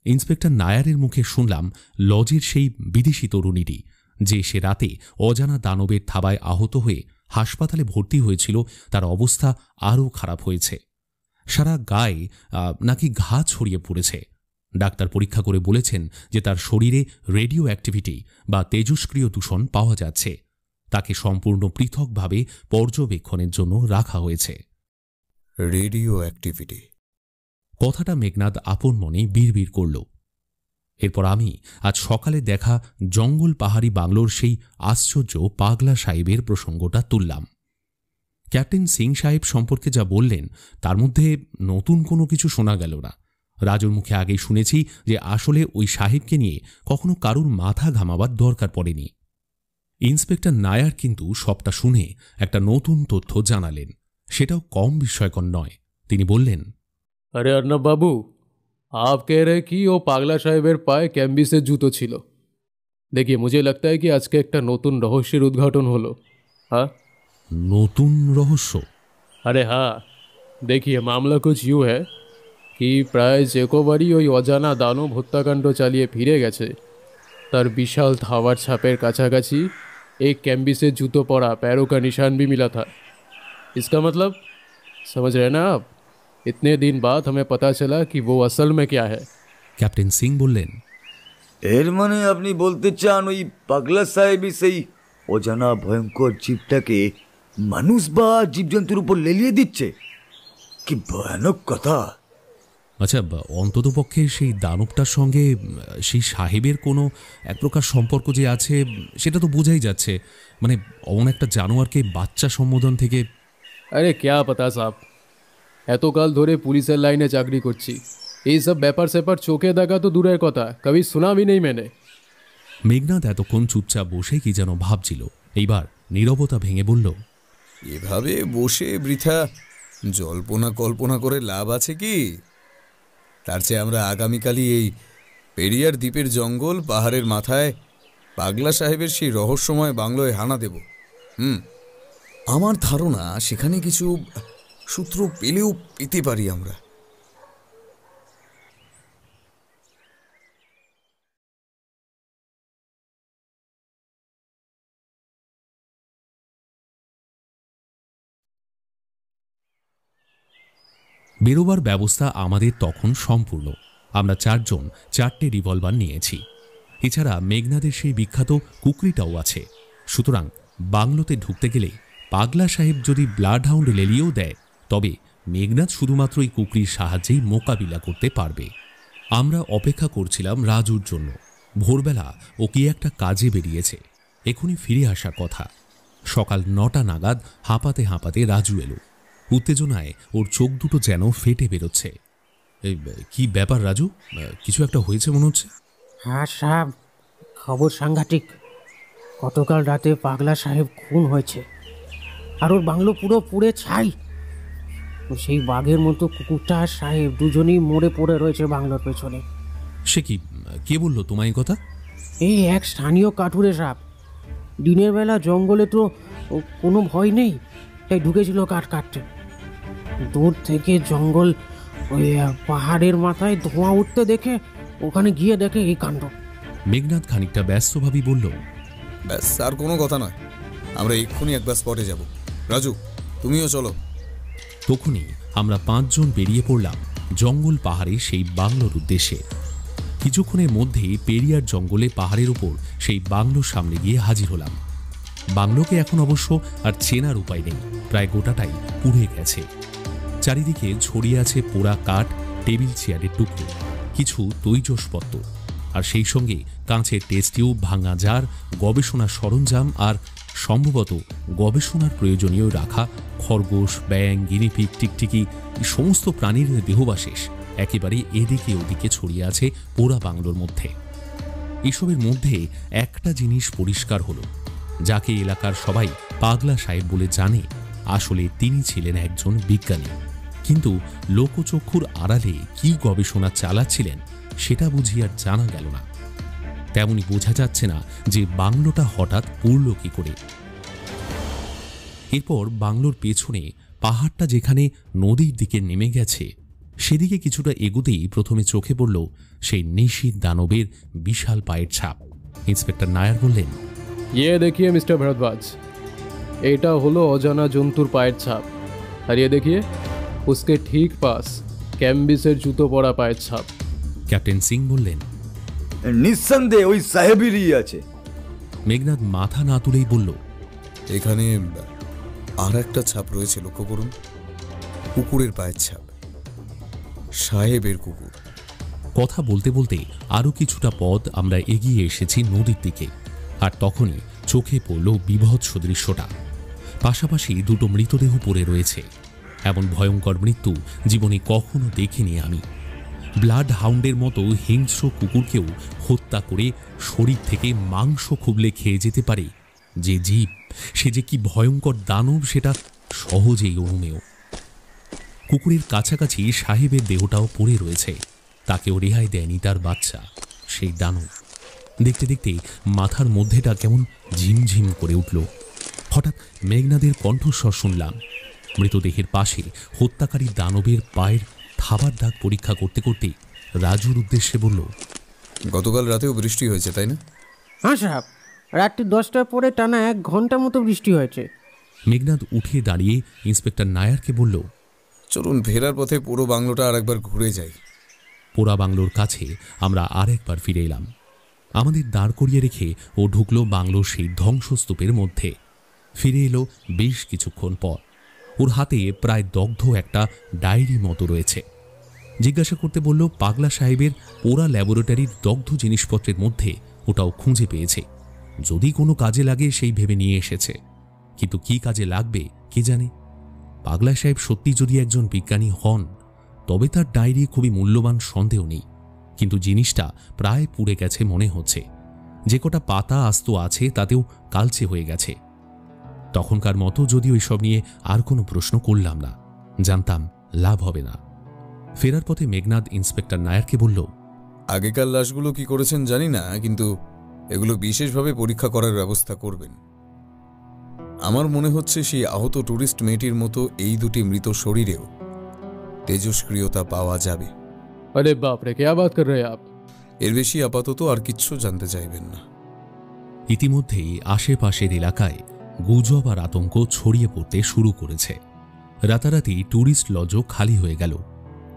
ইন্সপেক্টর নায়ারের মুখে শুনলাম লজের সেই বিদেশি তরুণীটি যে সে রাতে অজানা দানবের থাবায় আহত হয়ে হাসপাতালে ভর্তি হয়েছিল, তার অবস্থা আরও খারাপ হয়েছে। সারা গায়ে নাকি ঘা ছড়িয়ে পড়েছে। ডাক্তার পরীক্ষা করে বলেছেন যে তার শরীরে রেডিও অ্যাক্টিভিটি বা তেজস্ক্রিয় দূষণ পাওয়া যাচ্ছে। তাকে সম্পূর্ণ পৃথকভাবে পর্যবেক্ষণের জন্য রাখা হয়েছে। রেডিও অ্যাক্টিভিটি কথাটা মেঘনাদ আপন মনে বিড়বিড় করল। এরপর আমি আজ সকালে দেখা জঙ্গল পাহাড়ি বাংলোর সেই আশ্চর্য পাগলা সাহেবের প্রসঙ্গটা তুললাম। ক্যাপ্টেন সিং সাহেব সম্পর্কে যা বললেন তার মধ্যে নতুন কোনো কিছু শোনা গেল না। রাজুর মুখে আগেই শুনেছি যে আসলে ওই সাহেবকে নিয়ে কখনো কারুর মাথা ঘামাবার দরকার পড়েনি। ইন্সপেক্টর নায়ার কিন্তু সবটা শুনে একটা নতুন তথ্য জানালেন, সেটাও কম বিস্ময়কর নয়। তিনি বললেন, अरे अर्नब बाबू, आप कह रहे कि वो पागला साहेबेर पाए कैम्बिसे जूतो छिलो। देखिए, मुझे लगता है कि आज के एक नतून रहस्येर उद्घाटन हलो। हाँ, নতুন রহস্য? अरे हाँ, देखिए मामला कुछ यूँ है कि प्राय जेकोबारी ওই অজানা দানব হত্যাকাণ্ড চালিয়ে ফিরে গেছে তার বিশাল থাবার ছাপের কাছাকাছি एक कैम्बिसे जूतो पड़ा पैरों का निशान भी मिला था। इसका मतलब समझ रहे ना आप? इतने दिन बाद हमें पता चला कि वो असल में क्या है। ক্যাপ্টেন সিং বললেন, এর মানে আপনি বলতে চান ওই পাগলা সাহেবই সেই অজানা ভয়ঙ্কর জীবটাকে মানুষ বা জীবজন্তুর উপর লেলিয়ে দিচ্ছে? কি ভয়ানক কথা! আচ্ছা, অন্ততপক্ষে সেই দানবটার সঙ্গে সেই সাহেবের কোনো এক প্রকার সম্পর্ক যে আছে সেটা তো বোঝাই যাচ্ছে। মানে অমন একটা জানোয়ারকে বাচ্চা সম্বোধন থেকে। अरे क्या पता साहब, এতকাল ধরে পুলিশের লাইনে চাকরি করছি, ये सब ব্যাপার স্যাপার চোখে দেখা তো দূরের কথা, কবি শোনা भी नहीं मैंने। মেঘনাদ এতক্ষণ চুপচাপ বসে কি যেন ভাবছিল। এইবার নীরবতা ভেঙে বলল, এভাবে বসে বৃথা জল্পনা কল্পনা করে লাভ আছে কি? তার চেয়ে আমরা আগামীকালই এই পেরিয়ার দ্বীপের জঙ্গল পাহাড়ের মাথায় পাগলা সাহেবের সেই রহস্যময় বাংলোয় হানা দেব। আমার ধারণা সেখানে কিছু সূত্র পেলেও পেতে পারি আমরা। বেরোবার ব্যবস্থা আমাদের তখন সম্পূর্ণ। আমরা 4 জন 4টে রিভলভার নিয়েছি। এছাড়া মেঘনাদের সেই বিখ্যাত কুকরিটাও আছে। সুতরাং বাংলোতে ঢুকতে গেলে পাগলা সাহেব যদি ব্লাড হাউন্ড লেলিয়েও দেয়, তবে মেঘনাদ শুধুমাত্র এই কুকরির সাহায্যেই মোকাবিলা করতে পারবে। আমরা অপেক্ষা করছিলাম রাজুর জন্য। ভোরবেলা ও কি একটা কাজে বেরিয়েছে, এখনই ফিরে আসার কথা। সকাল 9টা নাগাদ হাঁপাতে হাঁপাতে রাজু এলো। উত্তেজনায় ওর চোখ দুটো যেন ফেটে বেরোচ্ছে। কি ব্যাপার রাজু, কিছু একটা হয়েছে মনে হচ্ছে? হ্যাঁ সাহেব, খবর সাংঘাতিক। গতকাল রাতে পাগলা সাহেব খুন হয়েছে, আর ওর বাংলো পুরো পুড়ে ছাই। সেই বাঘের মতো কুকুরটা আর সাহেব দুজনেই মরে পড়ে রয়েছে বাংলোর পেছনে। সে কি, কে বললো তোমায় কথা? এই এক স্থানীয় কাঠুরে সাপ। দিনের বেলা জঙ্গলে তো কোনো ভয় নেই, তাই ঢুকেছিল কাঠ কাটতে। দূর থেকে জঙ্গল ওই পাহাড়ের মাথায় ধোঁয়া উঠতে দেখে ওখানে গিয়ে দেখে এই কাণ্ড। মেঘনাদ খানিকটা ব্যস্তভাবেই বলল, ব্যাস, আর কোনো কথা নয়, আমরা এক্ষুনি একবার স্পটে যাব। রাজু, তুমিও চলো। তখনই আমরা 5 জন বেরিয়ে পড়লাম জঙ্গল পাহাড়ে সেই বাংলোর উদ্দেশ্যে। কিছুক্ষণের মধ্যেই পেরিয়ার জঙ্গলে পাহাড়ের উপর সেই বাংলোর সামনে গিয়ে হাজির হলাম। বাংলোকে এখন অবশ্য আর চেনার উপায় নেই, প্রায় গোটাটাই পুড়ে গেছে। চারিদিকে ছড়িয়ে আছে পোড়া কাঠ, টেবিল চেয়ারের টুকরো, কিছু তৈজসপত্র, আর সেই সঙ্গে কাঁচের টেস্ট টিউব, ভাঙা জার, গবেষণার সরঞ্জাম, আর সম্ভবত গবেষণার প্রয়োজনীয় রাখা খরগোশ, ব্যাঙ, গিনিপিগ, টিকটিকি, এই সমস্ত প্রাণীর দেহবাশেষ একেবারে এদিকে ওদিকে ছড়িয়ে আছে পোড়া বাংলোর মধ্যে। এসবের মধ্যে একটা জিনিস পরিষ্কার হলো, যাকে এলাকার সবাই পাগলা সাহেব বলে জানে, আসলে তিনি ছিলেন একজন বিজ্ঞানী। কিন্তু লোকচক্ষুর আড়ালে কি গবেষণা চালাচ্ছিলেন সেটা বুঝি আর জানা গেল না। তেমনি বোঝা যাচ্ছে না যে বাংলোটা হঠাৎ পুড়ল কি করে। এরপর বাংলোর পেছনে পাহাড়টা যেখানে নদীর দিকে নেমে গেছে, সেদিকে কিছুটা এগুতেই প্রথমে চোখে পড়ল সেই নিশীথ দানবের বিশাল পায়ের ছাপ। ইন্সপেক্টর নায়ার বললেন, ये देखिए मिस्टर भरद्वाज, এটা হলো অজানা জন্তুর পায়ের ছাপ। আর ये देखिए उसके ठीक पास ক্যাম্বিসের জুতো পরা পায়ের ছাপ। ক্যাপ্টেন সিং বললেন, নিঃসন্দেহে ওই সাহেবেরই আছে। মেঘনাদ মাথা না তুলেই বলল, এখানে আর একটা ছাপ রয়েছে, লক্ষ্য করুন। কুকুরের পায়ের ছাপ, সাহেবের কুকুর। কথা বলতে বলতে আরও কিছুটা পথ আমরা এগিয়ে এসেছি নদীর দিকে, আর তখনই চোখে পড়ল বিভৎস দৃশ্যটা। পাশাপাশি 2টো মৃতদেহ পড়ে রয়েছে। এমন ভয়ঙ্কর মৃত্যু জীবনে কখনো দেখিনি আমি। ব্লাড হাউন্ডের মতো হিংস্র কুকুরকেও হত্যা করে শরীর থেকে মাংস খুবলে খেয়ে যেতে পারে যে জীব, সে যে কি ভয়ঙ্কর দানব সেটা সহজেই অনুমেয়। কুকুরের কাছাকাছি সাহেবের দেহটাও পড়ে রয়েছে, তাকেও রেহাই দেয়নি তার বাচ্চা, সেই দানব। দেখতে দেখতে মাথার মধ্যেটা কেমন ঝিমঝিম করে উঠল। হঠাৎ মেঘনাদের কণ্ঠস্বর শুনলাম। মৃতদেহের পাশে হত্যাকারী দানবের পায়ের থাবার দাগ পরীক্ষা করতে করতে রাজুর উদ্দেশ্যে বলল, গতকাল রাতেও বৃষ্টি হয়েছে, তাই না? হ্যাঁ সাহেব, রাত্রি 10টার পরে টানা 1 ঘন্টা মতো বৃষ্টি হয়েছে। মেঘনাদ উঠে দাঁড়িয়ে ইন্সপেক্টর নায়ারকে বলল, চলুন ফেরার পথে পুরো বাংলোটা আর একবার ঘুরে যাই। পোড়া বাংলোর কাছে আমরা আর একবার ফিরে এলাম। আমাদের দাঁড় করিয়ে রেখে ও ঢুকলো বাংলোর সেই ধ্বংসস্তূপের মধ্যে। ফিরে এলো বেশ কিছুক্ষণ পর। ওর হাতে প্রায় দগ্ধ একটা ডায়েরি মতো রয়েছে। জিজ্ঞাসা করতে বলল, পাগলা সাহেবের পোড়া ল্যাবরেটরির দগ্ধ জিনিসপত্রের মধ্যে ওটাও খুঁজে পেয়েছে, যদি কোনো কাজে লাগে সেই ভেবে নিয়ে এসেছে। কিন্তু কি কাজে লাগবে কে জানে। পাগলা সাহেব সত্যি যদি একজন বিজ্ঞানী হন, তবে তার ডায়েরি খুবই মূল্যবান সন্দেহ নেই, কিন্তু জিনিসটা প্রায় পুড়ে গেছে মনে হচ্ছে। যে কটা পাতা আস্ত আছে তাতেও কালচে হয়ে গেছে। তখনকার মতো যদিও এসব নিয়ে আর কোনো প্রশ্ন করলাম না, জানতাম লাভ হবে না। ফেরার পথে মেঘনাদ ইন্সপেক্টর নায়ারকে বলল, আগেকার লাশগুলো কি করেছেন জানি না, কিন্তু এগুলো বিশেষভাবে পরীক্ষা করার ব্যবস্থা করবেন। আমার মনে হচ্ছে সেই আহত টুরিস্ট মেয়েটির মতো এই দুটি মৃত শরীরেও তেজস্ক্রিয়তা পাওয়া যাবে। अरे बाप रे, क्या बात कर रहे हैं आप? এর বেশি আপাতত আর কিচ্ছু জানতে চাইবেন না। ইতিমধ্যেই আশেপাশের এলাকায় গুজব আর আতঙ্ক ছড়িয়ে পড়তে শুরু করেছে। রাতারাতি ট্যুরিস্ট লজও খালি হয়ে গেল।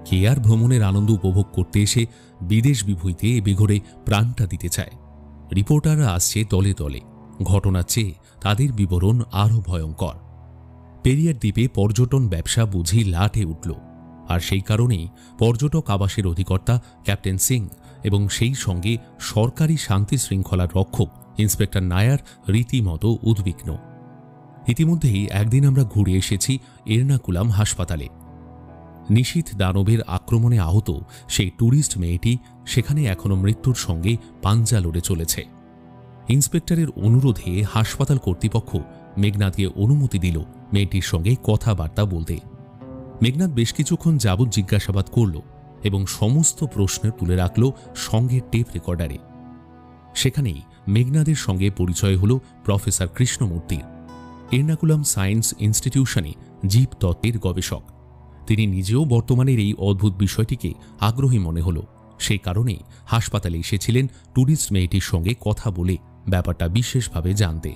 কে আর ভ্রমণের আনন্দ উপভোগ করতে এসে বিদেশ বিভূতিতে বেঘরে প্রাণটা দিতে চায়। রিপোর্টাররা আসছে দলে দলে, ঘটনার চেয়ে তাদের বিবরণ আরও ভয়ঙ্কর। পেরিয়ার দ্বীপে পর্যটন ব্যবসা বুঝি লাটে উঠল, আর সেই কারণেই পর্যটক আবাসের অধিকর্তা ক্যাপ্টেন সিং এবং সেই সঙ্গে সরকারি শান্তি শৃঙ্খলার রক্ষক ইন্সপেক্টর নায়ার রীতিমতো উদ্বিগ্ন। ইতিমধ্যেই একদিন আমরা ঘুরে এসেছি এর্নাকুলাম হাসপাতালে। নিশীথ দানবের আক্রমণে আহত সেই ট্যুরিস্ট মেয়েটি সেখানে এখনো মৃত্যুর সঙ্গে পাঞ্জা লড়ে চলেছে। ইন্সপেক্টরের অনুরোধে হাসপাতাল কর্তৃপক্ষ মেঘনাদকে অনুমতি দিল মেয়েটির সঙ্গে কথাবার্তা বলতে। মেঘনাদ বেশ কিছুক্ষণ যাবৎ জিজ্ঞাসাবাদ করল এবং সমস্ত প্রশ্ন তুলে রাখল সঙ্গে টেপ রেকর্ডারে। সেখানেই মেঘনাদের সঙ্গে পরিচয় হল প্রফেসর কৃষ্ণমূর্তির। এর্নাকুলাম সায়েন্স ইনস্টিটিউশনে জীবতত্ত্বের গবেষক। তিনি নিজেও বর্তমানের এই অদ্ভুত বিষয়টিকে আগ্রহী মনে হল, সেই কারণেই হাসপাতালে এসেছিলেন ট্যুরিস্ট মেয়েটির সঙ্গে কথা বলে ব্যাপারটা বিশেষভাবে জানতে।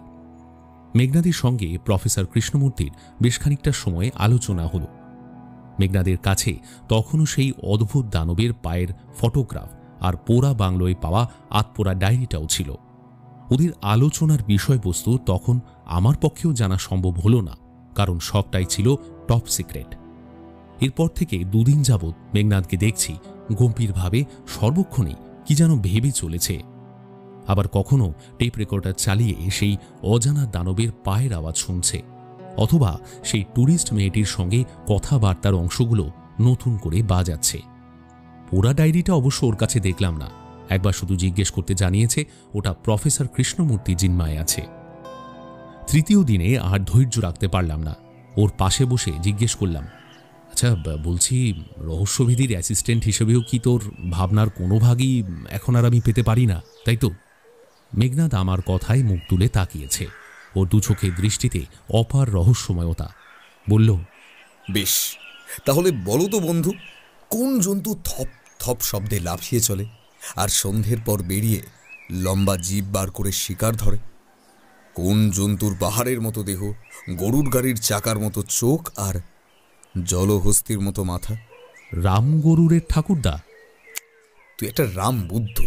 মেঘনাদের সঙ্গে প্রফেসর কৃষ্ণমূর্তির বেশ খানিকটা সময় আলোচনা হল। মেঘনাদের কাছে তখনও সেই অদ্ভুত দানবের পায়ের ফটোগ্রাফ আর পোড়া বাংলোয় পাওয়া আতপোড়া ডায়েরিটাও ছিল। ওদের আলোচনার বিষয়বস্তু তখন আমার পক্ষেও জানা সম্ভব হল না, কারণ সবটাই ছিল টপ সিক্রেট। এরপর থেকে দুদিন যাবৎ মেঘনাদকে দেখছি গম্ভীরভাবে সর্বক্ষণই কি যেন ভেবে চলেছে। আবার কখনো টেপ রেকর্ডার চালিয়ে সেই অজানা দানবের পায়ের আওয়াজ শুনছে, অথবা সেই ট্যুরিস্ট মেয়েটির সঙ্গে কথাবার্তার অংশগুলো নতুন করে বাজাচ্ছে। পুরা ডায়েরিটা অবশ্য ওর কাছে দেখলাম না, একবার শুধু জিজ্ঞেস করতে জানিয়েছে ওটা প্রফেসর কৃষ্ণমূর্তি জিম্মায় আছে। তৃতীয় দিনে আর ধৈর্য রাখতে পারলাম না, ওর পাশে বসে জিজ্ঞেস করলাম, আচ্ছা বলছি, রহস্যভেদীর অ্যাসিস্ট্যান্ট হিসেবেও কি তোর ভাবনার কোনো ভাগই এখন আর আমি পেতে পারি না, তাই তো? মেঘনাদ আমার কথায় মুখ তুলে তাকিয়েছে। ওর দু চোখের দৃষ্টিতে অপার রহস্যময়তা। বলল, বেশ, তাহলে বলো তো বন্ধু, কোন জন্তু থপ থপ শব্দে লাফিয়ে চলে আর সন্ধ্যের পর বেরিয়ে লম্বা জিভ বার করে শিকার ধরে? কোন জন্তুর পাহাড়ের মতো দেহ, গরুর গাড়ির চাকার মতো চোখ আর জলহস্তির মতো মাথা? রাম গরুরের ঠাকুরদা। তুই একটা রাম বুদ্ধ।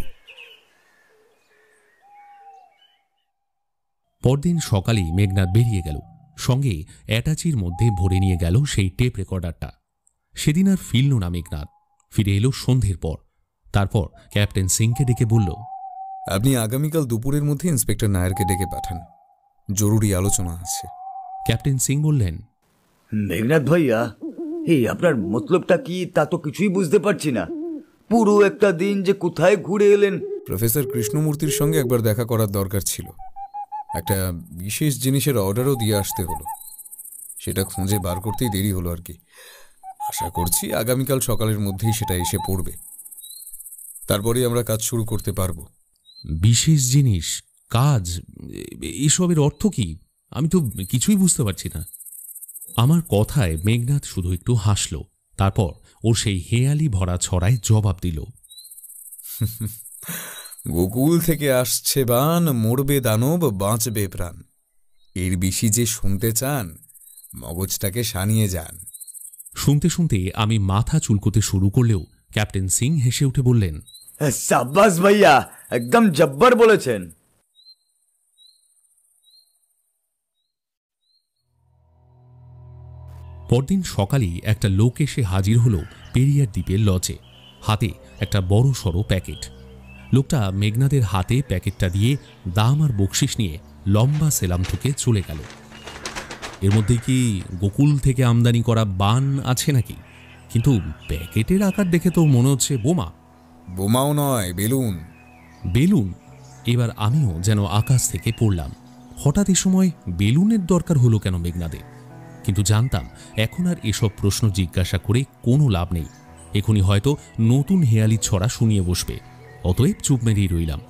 পরদিন সকালেই মেঘনাদ বেরিয়ে গেল, সঙ্গে অ্যাটাচির মধ্যে ভরে নিয়ে গেল সেই টেপ রেকর্ডারটা। সেদিন আর ফিরল না মেঘনাদ, ফিরে এলো সন্ধ্যের পর। তারপর ক্যাপ্টেন সিংকে ডেকে বলল, আপনি আগামীকাল দুপুরের মধ্যে ইন্সপেক্টর নায়ারকে ডেকে পাঠান, জরুরি আলোচনা আছে। ক্যাপ্টেন সিং বললেন, মেঘনাদ ভাইয়া, এই আপনার মতলবটা কি তা তো কিছুই বুঝতে পারছি না। পুরো একটা দিন যে কোথায় ঘুরে এলেন। প্রফেসর কৃষ্ণমূর্তির সঙ্গে একবার দেখা করার দরকার ছিল। একটা বিশেষ জিনিসের অর্ডারও দিয়ে আসতে হলো, সেটা খুঁজে বার করতেই দেরি হলো আর কি। আশা করছি আগামীকাল সকালের মধ্যেই সেটা এসে পড়বে, তারপরেই আমরা কাজ শুরু করতে পারবো। বিশেষ জিনিস, কাজ, এসবের অর্থ কি? আমি তো কিছুই বুঝতে পারছি না। আমার কথায় মেঘনাদ শুধু একটু হাসল, তারপর ওর সেই হেয়ালি ভরা ছড়ায় জবাব দিল, গোকুল থেকে আসছে বান, মরবে দানব, বাঁচবে প্রাণ। এর বেশি যে শুনতে চান, মগজটাকে সানিয়ে যান। শুনতে শুনতে আমি মাথা চুলকোতে শুরু করলেও ক্যাপ্টেন সিং হেসে উঠে বললেন, সাব্বাস ভাইয়া, একদম জব্বর বলেছেন। পরদিন সকালেই একটা লোক এসে হাজির হলো পেরিয়ার দ্বীপের লজে, হাতে একটা বড় সড়ো প্যাকেট। লোকটা মেঘনাদের হাতে প্যাকেটটা দিয়ে দাম আর বকশিস নিয়ে লম্বা সেলাম থেকে চলে গেল। এর মধ্যে কি গোকুল থেকে আমদানি করা বান আছে নাকি? কিন্তু প্যাকেটের আকার দেখে তো মনে হচ্ছে বোমা। বোমাও নয়, বেলুন। বেলুন? এবার আমিও যেন আকাশ থেকে পড়লাম। হঠাৎ এ সময় বেলুনের দরকার হলো কেন মেঘনাদের? কিন্তু জানতাম এখন আর এসব প্রশ্ন জিজ্ঞাসা করে কোনো লাভ নেই। এখনই হয়তো নতুন হেয়ালি ছড়া শুনিয়ে বসবে। অতএব চুপ মেরেই রইলাম।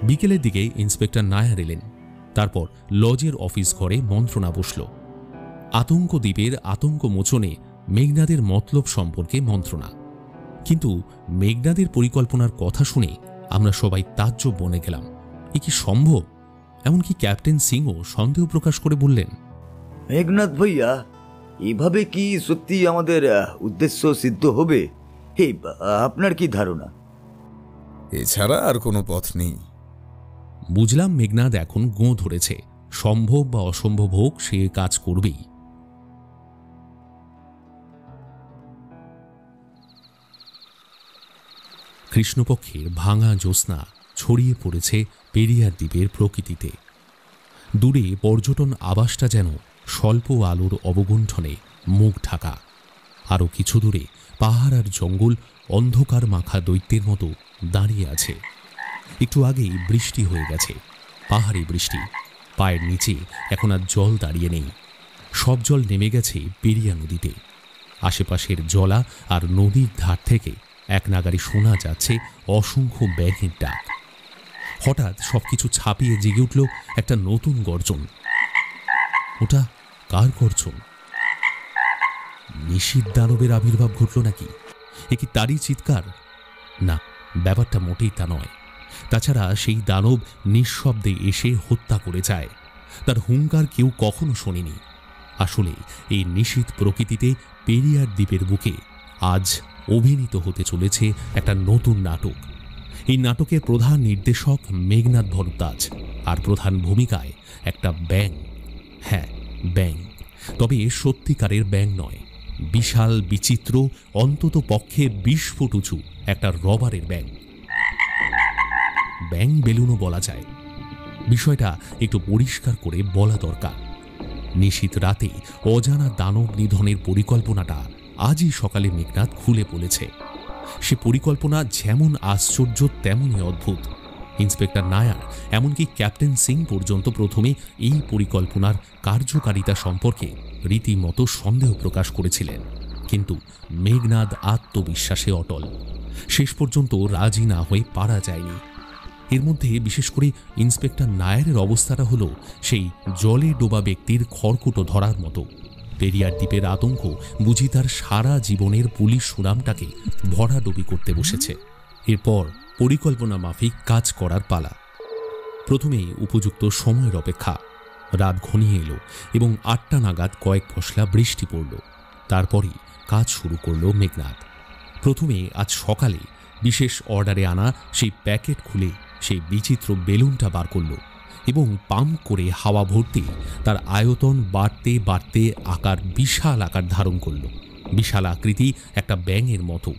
বিকেলের দিকে ইন্সপেক্টর নায়ার এলেন। তারপর লজের অফিস ঘরে মন্ত্রণা বসল। আতঙ্ক দ্বীপের আতঙ্ক মোচনে মেঘনাদের মতলব সম্পর্কে মন্ত্রণা। কিন্তু মেঘনাদের পরিকল্পনার কথা শুনে আমরা সবাই তাজ্জব বনে গেলাম। এ কি সম্ভব? এমনকি ক্যাপ্টেন সিংও সন্দেহ প্রকাশ করে বললেন, মেঘনাদ ভাইয়া, এভাবে কি সত্যি আমাদের উদ্দেশ্য সিদ্ধ হবে? হে, আপনার কি ধারণা? এছাড়া আর কোনো পথ নেই। বুঝলাম মেঘনাদ এখন গোঁ ধরেছে। সম্ভব বা অসম্ভব হোক, সে কাজ করবেই। কৃষ্ণপক্ষের ভাঙা জ্যোৎস্না ছড়িয়ে পড়েছে পেরিয়ার দ্বীপের প্রকৃতিতে। দূরে পর্যটন আবাসটা যেন স্বল্প আলোর অবগুণ্ঠনে মুখ ঢাকা। আরও কিছু দূরে পাহাড় আর জঙ্গল অন্ধকার মাখা দৈত্যের মতো দাঁড়িয়ে আছে। একটু আগেই বৃষ্টি হয়ে গেছে, পাহাড়ি বৃষ্টি। পায়ের নিচে এখন আর জল দাঁড়িয়ে নেই। সব জল নেমে গেছে পেরিয়া নদীতে। আশেপাশের জলা আর নদীর ধার থেকে এক নাগাড়ি শোনা যাচ্ছে অসংখ্য ব্যাঙের ডাক। হঠাৎ সবকিছু ছাপিয়ে জেগে উঠল একটা নতুন গর্জন। ওটা কার গর্জন? নিশীথ দানবের আবির্ভাব ঘটল নাকি? এ কি তারই চিৎকার? না, ব্যাপারটা মোটেই তা নয়। তাছাড়া সেই দানব নিঃশব্দে এসে হত্যা করে যায়। তার হুঙ্কার কেউ কখনো শোনেনি। আসলে এই নিশীথ প্রকৃতিতে পেরিয়ার দ্বীপের বুকে আজ অভিনীত হতে চলেছে একটা নতুন নাটক। এই নাটকের প্রধান নির্দেশক মেঘনাদ ভরদ্বাজ, আর প্রধান ভূমিকায় একটা ব্যাঙ। হ্যাঁ, ব্যাঙ। তবে সত্যিকারের ব্যাঙ নয়, বিশাল বিচিত্র, অন্তত পক্ষে 20 ফুট উঁচু একটা রবারের ব্যাঙ। ব্যাঙ বেলুনও বলা যায়। বিষয়টা একটু পরিষ্কার করে বলা দরকার। নিশীথ রাতে অজানা দানব নিধনের পরিকল্পনাটা আজই সকালে মেঘনাদ খুলে বলেছে। সে পরিকল্পনা যেমন আশ্চর্য তেমনই অদ্ভুত। ইন্সপেক্টর নায়ার, এমনকি ক্যাপ্টেন সিং পর্যন্ত প্রথমে এই পরিকল্পনার কার্যকারিতা সম্পর্কে রীতিমতো সন্দেহ প্রকাশ করেছিলেন। কিন্তু মেঘনাদ আত্মবিশ্বাসে অটল। শেষ পর্যন্ত রাজি না হয়ে পারা যায়নি। এর মধ্যে বিশেষ করে ইন্সপেক্টর নায়ারের অবস্থাটা হলো সেই জলে ডোবা ব্যক্তির খড়কুটো ধরার মতো। পেরিয়ার দ্বীপের আতঙ্ক বুঝি তার সারা জীবনের পুলিশ সুনামটাকে ভরাডুবি করতে বসেছে। এরপর পরিকল্পনা মাফিক কাজ করার পালা। প্রথমেই উপযুক্ত সময়ের অপেক্ষা। রাত ঘনিয়ে এলো এবং 8টা নাগাদ কয়েক পশলা বৃষ্টি পড়ল। তারপরই কাজ শুরু করল মেঘনাদ। প্রথমে আজ সকালে বিশেষ অর্ডারে আনা সেই প্যাকেট খুলে সেই বিচিত্র বেলুনটা বার করল এবং পাম্প করে হাওয়া ভর্তি তার আয়তন বাড়তে বাড়তে বিশাল আকার ধারণ করল। বিশাল আকৃতি একটা ব্যাঙের মতো।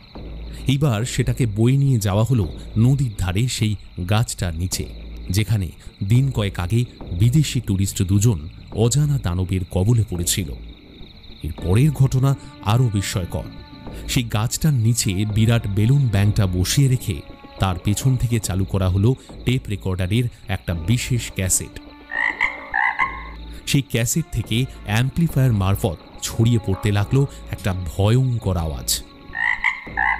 এইবার সেটাকে বয়ে নিয়ে যাওয়া হলো নদীর ধারে সেই গাছটার নিচে, যেখানে দিন কয়েক আগে বিদেশি ট্যুরিস্ট 2জন অজানা দানবের কবলে পড়েছিল। এর পরের ঘটনা আরও বিস্ময়কর। সেই গাছটার নিচে বিরাট বেলুন ব্যাংকটা বসিয়ে রেখে তার পেছন থেকে চালু করা হলো টেপ রেকর্ডারের একটা বিশেষ ক্যাসেট। সেই ক্যাসেট থেকে অ্যাম্প্লিফায়ার মারফত ছড়িয়ে পড়তে লাগলো একটা ভয়ঙ্কর আওয়াজ।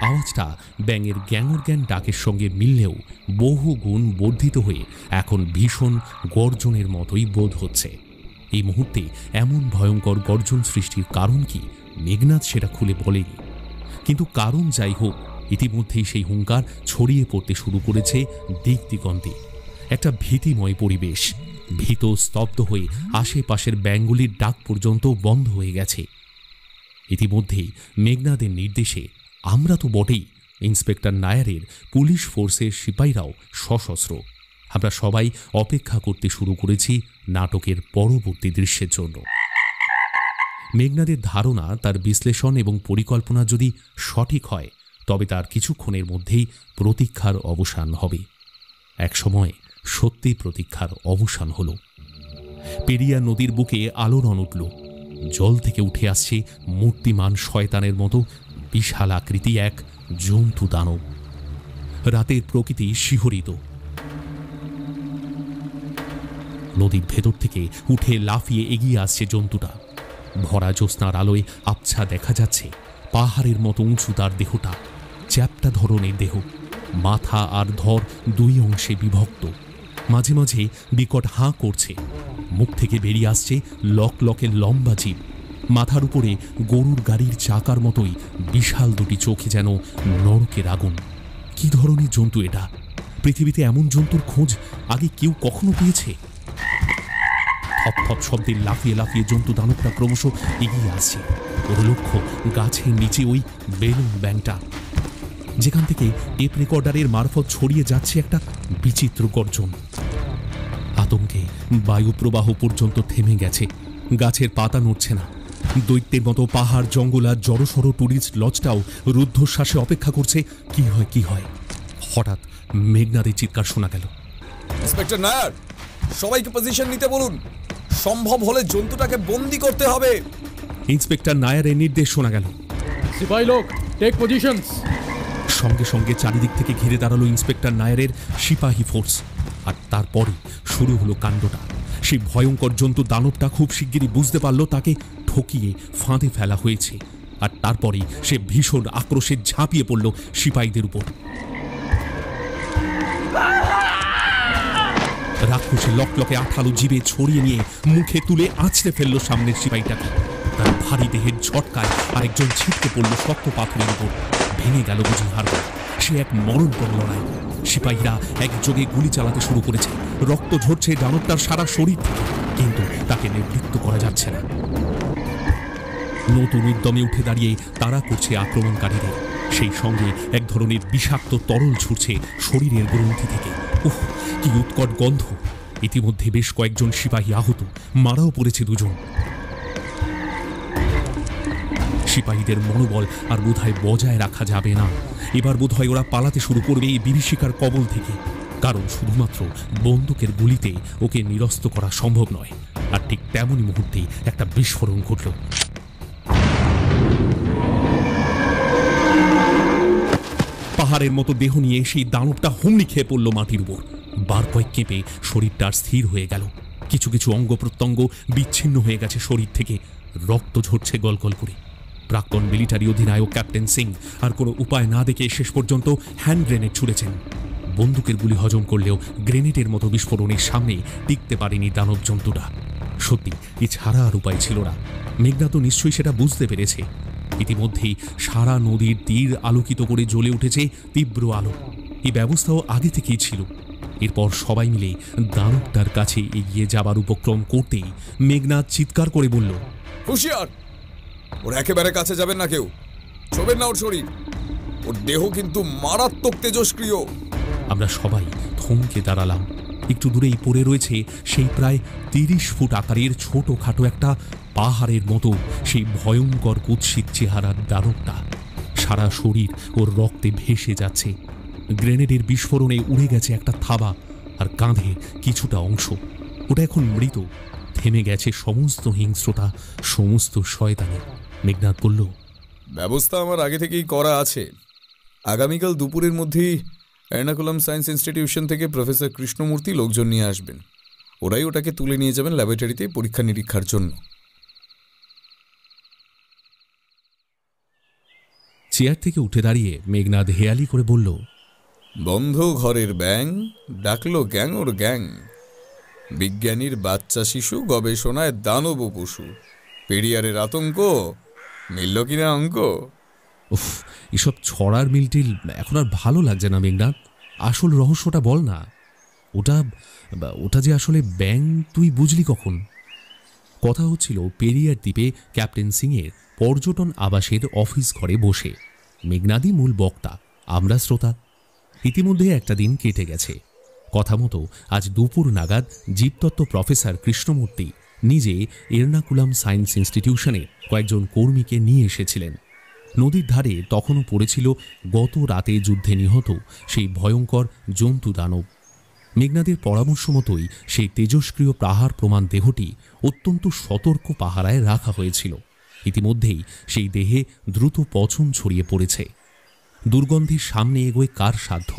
আওয়াজটা ব্যাঙের গ্যাঙর ডাকের সঙ্গে মিললেও বহু গুণ বর্ধিত হয়ে এখন ভীষণ গর্জনের মতোই বোধ হচ্ছে। এই মুহূর্তে এমন ভয়ঙ্কর গর্জন সৃষ্টির কারণ কি মেঘনাদ সেটা খুলে বলেনি। কিন্তু কারণ যাই হোক, ইতিমধ্যেই সেই হুঙ্কার ছড়িয়ে পড়তে শুরু করেছে দিক দিগন্তে। একটা ভীতিময় পরিবেশ। ভীত স্তব্ধ হয়ে আশেপাশের ব্যাঙগুলির ডাক পর্যন্ত বন্ধ হয়ে গেছে। ইতিমধ্যেই মেঘনাদের নির্দেশে আমরা তো বটেই, ইন্সপেক্টর নায়ারের পুলিশ ফোর্সের সিপাহীরাও সশস্ত্র। আমরা সবাই অপেক্ষা করতে শুরু করেছি নাটকের পরবর্তী দৃশ্যের জন্য। মেঘনাদের ধারণা, তার বিশ্লেষণ এবং পরিকল্পনা যদি সঠিক হয় তবে তার কিছুক্ষণের মধ্যেই প্রতীক্ষার অবসান হবে। একসময় সত্যি প্রতীক্ষার অবসান হল। পেরিয়া নদীর বুকে আলোড়ন উঠল। জল থেকে উঠে আসছে মূর্তিমান শয়তানের মতো বিশাল আকৃতি এক জন্তু দানব। রাতের প্রকৃতি শিহরিত। নদীর ভেতর থেকে উঠে লাফিয়ে এগিয়ে আসছে জন্তুটা। ভরা জ্যোৎস্নার আলোয় আবছা দেখা যাচ্ছে পাহাড়ের মতো উঁচু তার দেহটা। চ্যাপ্টা ধরনের দেহ, মাথা আর ধর দুই অংশে বিভক্ত। মাঝে মাঝে বিকট হাঁ করছে। মুখ থেকে বেরিয়ে আসছে লক লকের লম্বা জিভ। মাথার উপরে গরুর গাড়ির চাকার মতোই বিশাল দুটি চোখে যেন নরকের আগুন। কি ধরনের জন্তু এটা? পৃথিবীতে এমন জন্তুর খোঁজ আগে কেউ কখনো পেয়েছে? থপ থপ শব্দে লাফিয়ে লাফিয়ে জন্তু দানবটা ক্রমশ এগিয়ে আসছে। ওর লক্ষ্য গাছের নিচে ওই বেলুন ব্যাংকটা, যেখান থেকে টেপ রেকর্ডারের মারফত ছড়িয়ে যাচ্ছে একটা বিচিত্র গর্জন। আতঙ্কে বায়ু প্রবাহ পর্যন্ত থেমে গেছে। গাছের পাতা নড়ছে না। দৈত্যের মতো পাহাড়, জঙ্গল আর জড়সড় টুরিস্ট লজটাও রুদ্ধশ্বাসে অপেক্ষা করছে কি হয়। হঠাৎ মেঘনাদের চিৎকার শোনা গেল। ইন্সপেক্টর নায়ার, সবাইকে পজিশন নিতে বলুন। সম্ভব হলে জন্তুটাকে বন্দি করতে হবে। ইন্সপেক্টর নায়ারের নির্দেশ শোনা গেল। সিপাহী লোক, টেক পজিশনস। সঙ্গে সঙ্গে চারিদিক থেকে ঘিরে দাঁড়ালো ইন্সপেক্টর নায়ারের সিপাহী ফোর্স। আর তারপরে শুরু হলো কাণ্ডটা। সেই ভয়ঙ্কর জন্তু দানবটা খুব শিগগিরই বুঝতে পারল তাকে ঠকিয়ে ফাঁদে ফেলা হয়েছে। আর তারপরে সে ভীষণ আক্রোশে ঝাঁপিয়ে পড়ল সিপাহীদের উপর। রাক্ষসে লকলকে আঠালো জিভে ছড়িয়ে নিয়ে মুখে তুলে আছড়ে ফেলল সামনের সিপাহীটাকে। তার ভারী দেহের ঝটকায় আরেকজন ছিটকে পড়ল শক্ত পাথরের উপর। ভেঙে গেল বুঝি হাড়। সে এক মরণপণ লড়াই। সিপাহীরা একযোগে গুলি চালাতে শুরু করেছে। রক্ত ঝরছে দানবটার সারা শরীর থেকে, কিন্তু তাকে নিবৃত্ত করা যাচ্ছে না। নতুন উদ্যমে উঠে দাঁড়িয়ে তাড়া করছে আক্রমণকারীদের। সেই সঙ্গে এক ধরনের বিষাক্ত তরল ছুটছে শরীরের গ্রন্থি থেকে। উফ, কি উৎকট গন্ধ! ইতিমধ্যে বেশ কয়েকজন সিপাহী আহত, মারাও পড়েছে দুজন। সিপাহীদের মনোবল আর বোধহয় বজায় রাখা যাবে না। এবার বোধহয় ওরা পালাতে শুরু করবে এই বিভীষিকার কবল থেকে। কারণ শুধুমাত্র বন্দুকের গুলিতে ওকে নিরস্ত করা সম্ভব নয়। আর ঠিক তেমনই মুহূর্তে একটা বিস্ফোরণ ঘটল। পাহাড়ের মতো দেহ নিয়ে সেই দানবটা হুমড়ি খেয়ে পড়ল মাটির উপর। বার কয়েক কেঁপে শরীরটা স্থির হয়ে গেল। কিছু কিছু অঙ্গ প্রত্যঙ্গ বিচ্ছিন্ন হয়ে গেছে শরীর থেকে। রক্ত ঝরছে গলগল করে। প্রাক্তন মিলিটারি অধিনায়ক ক্যাপ্টেন সিং আর কোনো উপায় না দেখে শেষ পর্যন্ত হ্যান্ড গ্রেনেড ছুড়েছেন। বন্দুকের গুলি হজম করলেও গ্রেনেডের মতো বিস্ফোরণের সামনে টিকতে পারেনি দানব জন্তুটা। সত্যি এছাড়া আর উপায় ছিল না। মেঘনা তো নিশ্চয়ই সেটা বুঝতে পেরেছে। ইতিমধ্যেই সারা নদীর তীর আলোকিত করে জ্বলে উঠেছে তীব্র আলো। এই ব্যবস্থাও আগে থেকেই ছিল। এরপর সবাই মিলে দানবটার কাছে এগিয়ে যাবার উপক্রম করতেই মেঘনাথ চিৎকার করে বলল, হুঁশিয়ার! ওর একেবারে কাছে যাবেন না কেউ। ছবেন না ওর শরীর। ওর দেহ কিন্তু মারাত্মক তেজস্ক্রিয়। আমরা সবাই থমকে দাঁড়ালাম। একটু দূরেই পড়ে রয়েছে সেই প্রায় 30 ফুট আকারের ছোটখাটো একটা পাহাড়ের মতো সেই ভয়ঙ্কর কুৎসিত চেহারার দানবটা। সারা শরীর ওর রক্তে ভেসে যাচ্ছে। গ্রেনেডের বিস্ফোরণে উড়ে গেছে একটা থাবা আর কাঁধের কিছুটা অংশ। ওটা এখন মৃত। থেমে গেছে সমস্ত হিংস্রতা, সমস্ত শয়তানি। মেঘনাথ বলল, ব্যবস্থা আমার আগে থেকেই করা আছে। আগামীকাল দুপুরের মধ্যেই এর্নাকুলাম সায়েন্স ইনস্টিটিউশন থেকে প্রফেসর কৃষ্ণমূর্তি লোকজন নিয়ে আসবেন। ওরাই ওটাকে তুলে নিয়ে যাবেন ল্যাবরেটরিতে পরীক্ষা নিরীক্ষার জন্য। চেয়ার থেকে উঠে দাঁড়িয়ে মেঘনাথ হেয়ালি করে বলল, বন্ধ ঘরের ব্যাং ডাকলো গ্যাং ওর গ্যাং। বিজ্ঞানীর বাচ্চা শিশু গবেষণায় দানব পশু। পেরিয়ারের আতঙ্ক মিলল কিনা অঙ্ক। উফ, এসব ছড়ার মিলটিল এখন আর ভালো লাগছে না মেঘনাথ। আসল রহস্যটা বল না। ওটা যে আসলে ব্যাং তুই বুঝলি কখন? কথা হচ্ছিল পেরিয়ার দ্বীপে ক্যাপ্টেন সিংয়ের পর্যটন আবাসের অফিস ঘরে বসে। মেঘনাদই মূল বক্তা, আমরা শ্রোতা। ইতিমধ্যে একটা দিন কেটে গেছে। কথা মতো আজ দুপুর নাগাদ জীবতত্ত্ব প্রফেসর কৃষ্ণমূর্তি নিজে এর্নাকুলাম সায়েন্স ইনস্টিটিউশনের কয়েকজন কর্মীকে নিয়ে এসেছিলেন। নদীর ধারে তখনও পড়েছিল গত রাতে যুদ্ধে নিহত সেই ভয়ঙ্কর জন্তু দানব। মেঘনাদের পরামর্শ মতোই সেই তেজস্ক্রিয় পাহাড় প্রমাণ দেহটি অত্যন্ত সতর্ক পাহারায় রাখা হয়েছিল। ইতিমধ্যেই সেই দেহে দ্রুত পচন ছড়িয়ে পড়েছে। দুর্গন্ধের সামনে এগোয় কার সাধ্য?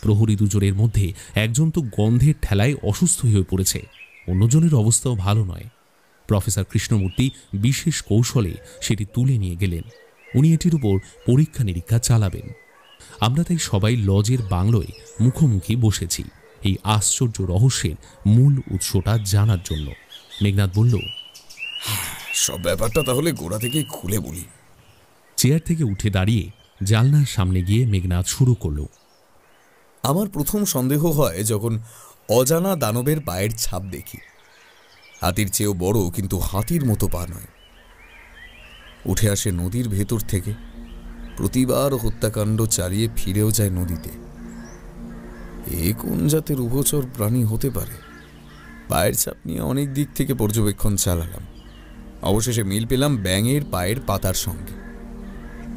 প্রহরী দুজনের মধ্যে একজন তো গন্ধের ঠেলায় অসুস্থ হয়ে পড়েছে, অন্যজনের অবস্থাও ভালো নয়। প্রফেসর কৃষ্ণমূর্তি বিশেষ কৌশলে সেটি তুলে নিয়ে গেলেন। উনি এটির উপর পরীক্ষা নিরীক্ষা চালাবেন। আমরা তাই সবাই লজের বাংলোয় মুখোমুখি বসেছি এই আশ্চর্য রহস্যের মূল উৎসটা জানার জন্য। মেঘনাদ বলল, সব ব্যাপারটা তাহলে গোড়া থেকেই খুলে বলি। চেয়ার থেকে উঠে দাঁড়িয়ে জানলার সামনে গিয়ে মেঘনাদ শুরু করল। আমার প্রথম সন্দেহ হয় যখন অজানা দানবের পায়ের ছাপ দেখি। হাতির চেয়েও বড়, কিন্তু হাতির মতো পা নয়। উঠে আসে নদীর ভেতর থেকে, প্রতিবার হত্যাকাণ্ড চালিয়ে ফিরেও যায় নদীতে। এ কোন জাতের উভচর প্রাণী হতে পারে? পায়ের ছাপ নিয়ে অনেক দিক থেকে পর্যবেক্ষণ চালালাম। অবশেষে মিল পেলাম ব্যাঙের পায়ের পাতার সঙ্গে।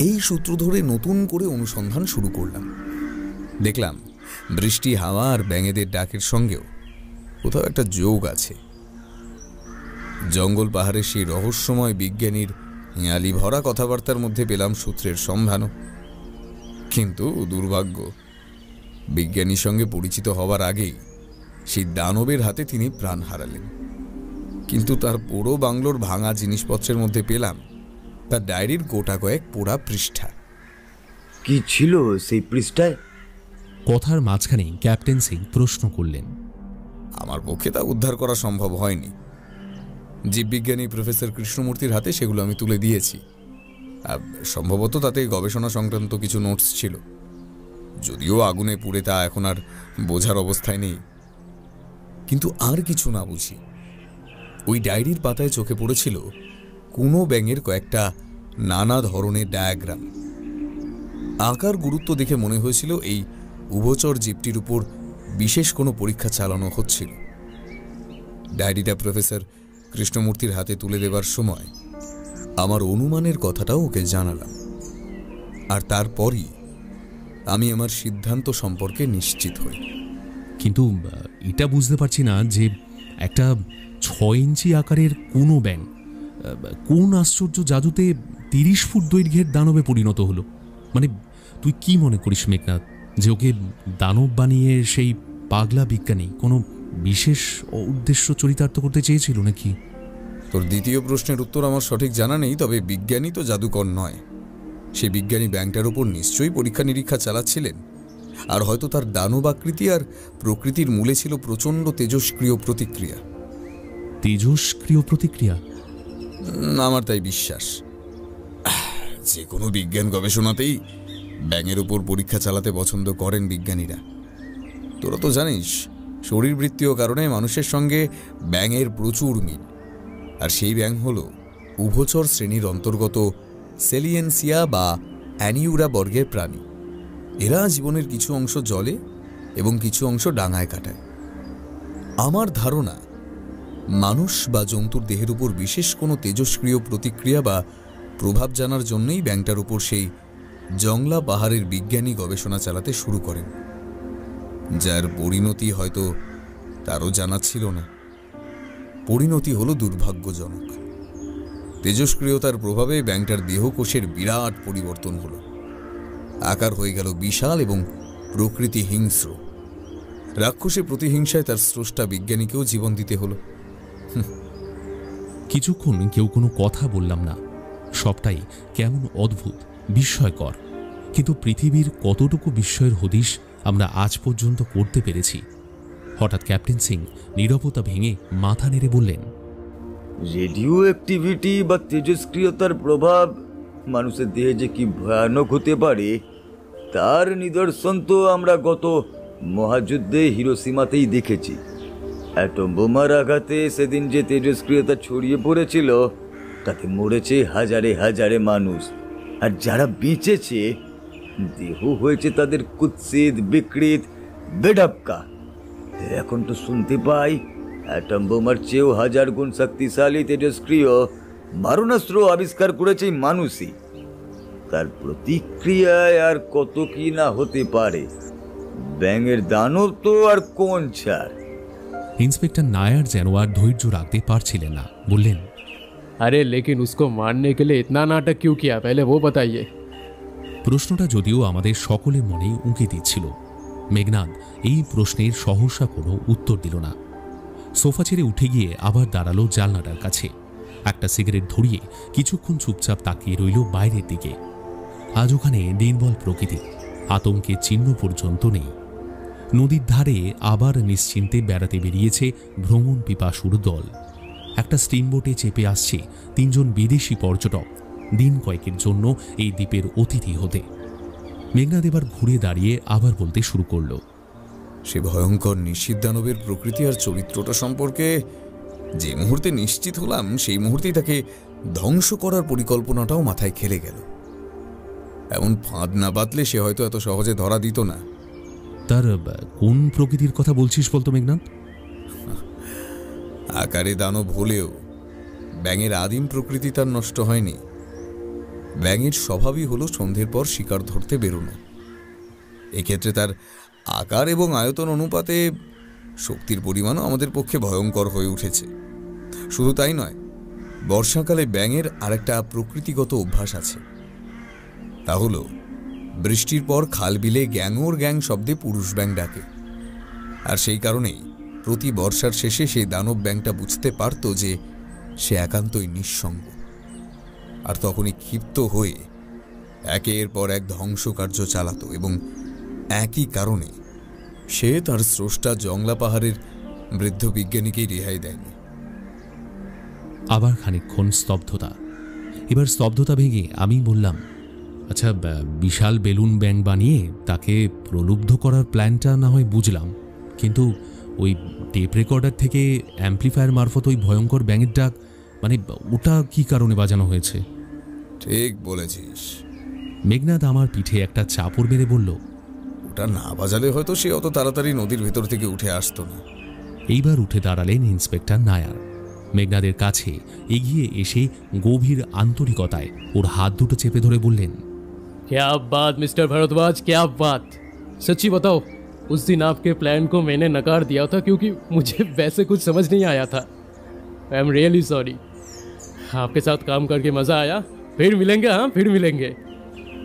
এই সূত্র ধরে নতুন করে অনুসন্ধান শুরু করলাম। দেখলাম বৃষ্টি, হাওয়া আর ব্যাঙেদের ডাকের সঙ্গেও কোথাও একটা যোগ আছে। জঙ্গল পাহাড়ের সেই রহস্যময় বিজ্ঞানীর হেঁয়ালি ভরা কথাবার্তার মধ্যে পেলাম সূত্রের সন্ধানও। কিন্তু দুর্ভাগ্য, বিজ্ঞানীর সঙ্গে পরিচিত হওয়ার আগেই সেই দানবের হাতে তিনি প্রাণ হারালেন। কিন্তু তার পুরো বাংলোর ভাঙা জিনিসপত্রের মধ্যে পেলাম তার ডায়েরির গোটা কয়েক পোড়া পৃষ্ঠা। কি ছিল সেই পৃষ্ঠায়? কথার মাঝখানে ক্যাপ্টেন সিং প্রশ্ন করলেন। আমার পক্ষে তা উদ্ধার করা সম্ভব হয়নি। জীববিজ্ঞানী প্রফেসর কৃষ্ণমূর্তির হাতে সেগুলো আমি তুলে দিয়েছি। সম্ভবত তাতে গবেষণা সংক্রান্ত কিছু নোটস ছিল, যদিও আগুনে পুড়ে তা এখন আর বোঝার অবস্থায় নেই। কিন্তু আর কিছু না বুঝি ওই ডায়েরির পাতায় চোখে পড়েছিল কোনো ব্যাঙের কয়েকটা নানা ধরনের ডায়াগ্রাম। আকার গুরুত্ব দেখে মনে হয়েছিল এই উভচর জীবটির উপর বিশেষ কোনো পরীক্ষা চালানো হচ্ছিল। ডায়েরিটা প্রফেসর কৃষ্ণমূর্তির হাতে তুলে দেবার সময় আমার অনুমানের কথাটাও ওকে জানালাম, আর তারপরই আমি আমার সিদ্ধান্ত সম্পর্কে নিশ্চিত হই। কিন্তু এটা বুঝতে পারছি না যে একটা 6 ইঞ্চি আকারের কোনো ব্যাঙ কোন আশ্চর্য জাদুতে 30 ফুট দৈর্ঘ্যের দানবে পরিণত হলো। মানে তুই কি মনে করিস মেঘনাদ, যে ওকে দানব বানিয়ে সেই পাগলা বিজ্ঞানী কোনো বিশেষ উদ্দেশ্য চরিতার্থ করতে চেয়েছিল নাকি? তোর দ্বিতীয় প্রশ্নের উত্তর আমার সঠিক জানা নেই, তবে বিজ্ঞানী তো জাদুকর নয়। সে বিজ্ঞানী ব্যাঙটার উপর নিশ্চয়ই পরীক্ষা নিরীক্ষা চালাচ্ছিলেন, আর হয়তো তার দানব আকৃতি আর প্রকৃতির মূলে ছিল প্রচণ্ড তেজস্ক্রিয় প্রতিক্রিয়া। তেজস্ক্রিয় প্রতিক্রিয়া? আমার তাই বিশ্বাস। যে কোনো বিজ্ঞান গবেষণাতেই ব্যাঙের উপর পরীক্ষা চালাতে পছন্দ করেন বিজ্ঞানীরা। তোরা তো জানিস, শরীরবৃত্তীয় কারণে মানুষের সঙ্গে ব্যাঙের প্রচুর মিল, আর সেই ব্যাঙ হল উভচর শ্রেণীর অন্তর্গত সেলিয়েন্সিয়া বা অ্যানিউরা বর্গের প্রাণী। এরা জীবনের কিছু অংশ জলে এবং কিছু অংশ ডাঙায় কাটায়। আমার ধারণা, মানুষ বা জন্তুর দেহের উপর বিশেষ কোনো তেজস্ক্রিয় প্রতিক্রিয়া বা প্রভাব জানার জন্যই ব্যাঙটার উপর সেই জংলা পাহাড়ের বিজ্ঞানী গবেষণা চালাতে শুরু করেন, যার পরিণতি হয়তো তারও জানা ছিল না। পরিণতি হলো দুর্ভাগ্যজনক। তেজস্ক্রিয়তার প্রভাবে ব্যাঙটার দেহকোষের বিরাট পরিবর্তন হলো। আকার হয়ে গেল বিশাল এবং প্রকৃতি হিংস্র। রাক্ষসে প্রতিহিংসায় তার স্রষ্টা বিজ্ঞানীকেও জীবন দিতে হলো। কিছুক্ষণ কেউ কোনো কথা বললাম না। সবটাই কেমন অদ্ভুত, বিস্ময়কর। কিন্তু পৃথিবীর কতটুকু বিস্ময়ের হদিশ আমরা আজ পর্যন্ত করতে পেরেছি। হঠাৎ ক্যাপ্টেন সিং নীরবতা ভেঙে মাথা নেড়ে বললেন, রেডিও অ্যাক্টিভিটি বা তেজস্ক্রিয়তার প্রভাব মানুষের দেহে যে কি ভয়ানক হতে পারে তার নিদর্শন তো আমরা গত মহাযুদ্ধে হিরোশিমাতেই দেখেছি। অ্যাটম বোমার আঘাতে সেদিন যে তেজস্ক্রিয়তা ছড়িয়ে পড়েছিল তাতে মরেছে হাজারে হাজারে মানুষ, আর যারা বেঁচেছে দেহ হয়েছে তাদের কুৎসিত, বিকৃত, বেঢাপকা। এখন তো শুনতে পাই অ্যাটম বোমার চেয়েও 1000 গুণ শক্তিশালী তেজস্ক্রিয় মারণাস্ত্র আবিষ্কার করেছে মানুষই। তার প্রতিক্রিয়ায় আর কত কি না হতে পারে। ব্যাঙের দানব তো আর কোন ছাড়। ইন্সপেক্টর নায়ার যেন আর ধৈর্য রাখতে পারছিলেন না, বললেন, अरे लेकिन उसको मारने के लिए इतना नाटक क्यों किया, पहले वो बताइए। প্রশ্নটা যদিও আমাদের সকলের মনেই উঁকি দিচ্ছিল, মেঘনাদ এই প্রশ্নের সহসা কোনো উত্তর দিল না। সোফা ছেড়ে উঠে গিয়ে আবার দাঁড়ালো জানলাটার কাছে, একটা সিগারেট ধরিয়ে কিছুক্ষণ চুপচাপ তাকিয়ে রইল বাইরের দিকে। আজ ওখানে নির্মল প্রকৃতি, আতঙ্কের চিহ্ন পর্যন্ত নেই। নদীর ধারে আবার নিশ্চিন্তে বেড়াতে বেরিয়েছে ভ্রমণ পিপাসুর দল। একটা স্টিমবোটে চেপে আসছে 3 জন বিদেশি পর্যটক, দিন কয়েকের জন্য এই দ্বীপের অতিথি হতে। মেঘনাদ এবার ঘুরে দাঁড়িয়ে আবার বলতে শুরু করল। সে ভয়ঙ্কর নিশ্চিত দানবের প্রকৃতি আর চরিত্রটা সম্পর্কে যে মুহূর্তে নিশ্চিত হলাম, সেই মুহূর্তেই তাকে ধ্বংস করার পরিকল্পনাটাও মাথায় খেলে গেল। এমন ফাঁদ না বাতলে সে হয়তো এত সহজে ধরা দিত না। তার কোন প্রকৃতির কথা বলছিস বলতো মেঘনাদ? আকারে দানব হলেও ব্যাঙের আদিম প্রকৃতি তার নষ্ট হয়নি। ব্যাঙের স্বভাবই হলো সন্ধ্যের পর শিকার ধরতে বেরোনো। এক্ষেত্রে তার আকার এবং আয়তন অনুপাতে শক্তির পরিমাণও আমাদের পক্ষে ভয়ঙ্কর হয়ে উঠেছে। শুধু তাই নয়, বর্ষাকালে ব্যাঙের আরেকটা প্রকৃতিগত অভ্যাস আছে। তা হলো বৃষ্টির পর খাল বিলে গ্যাংওর গ্যাং শব্দে পুরুষ ব্যাঙ ডাকে। আর সেই কারণেই প্রতি বর্ষার শেষে সেই দানব ব্যাঙটা বুঝতে পারত যে সে একান্তই নিঃসঙ্গ, আর তখনই ক্ষিপ্ত হয়ে একের পর এক ধ্বংসকার্য চালাতো। এবং একই কারণে সে তার স্রষ্টা জংলা পাহাড়ের বৃদ্ধ বিজ্ঞানীকেই রেহাই দেয়নি। আবার খানিকক্ষণ স্তব্ধতা। এবার স্তব্ধতা ভেঙে আমি বললাম, আচ্ছা, বিশাল বেলুন ব্যাঙ বানিয়ে তাকে প্রলুব্ধ করার প্ল্যানটা না হয় বুঝলাম, কিন্তু ওই টেপ রেকর্ডার থেকে অ্যাম্প্লিফায়ার মারফত ওই ভয়ঙ্কর ব্যাঙের ডাক, মানে ওটা কি কারণে বাজানো হয়েছে? ঠিক বলেছিস। মেঘনাদ আমার পিঠে একটা চাপড় মেরে বলল, ওটা না বাজালে হয়তো সে অত তাড়াতাড়ি নদীর ভেতর থেকে উঠে আসতো না। এইবার উঠে দাঁড়ালেন ইন্সপেক্টর নায়ার। মেঘনাদের কাছে এগিয়ে এসে গভীর আন্তরিকতায় ওর হাত দুটো চেপে ধরে বললেন, क्या बात मिस्टर भारद्वाज, क्या बात। सच्ची बताओ, उस दिन आपके प्लान को मैंने नकार दिया था क्योंकि मुझे वैसे कुछ समझ नहीं आया था। I am really sorry. आपके साथ काम करके मज़ा आया। फिर मिलेंगे, हाँ फिर मिलेंगे।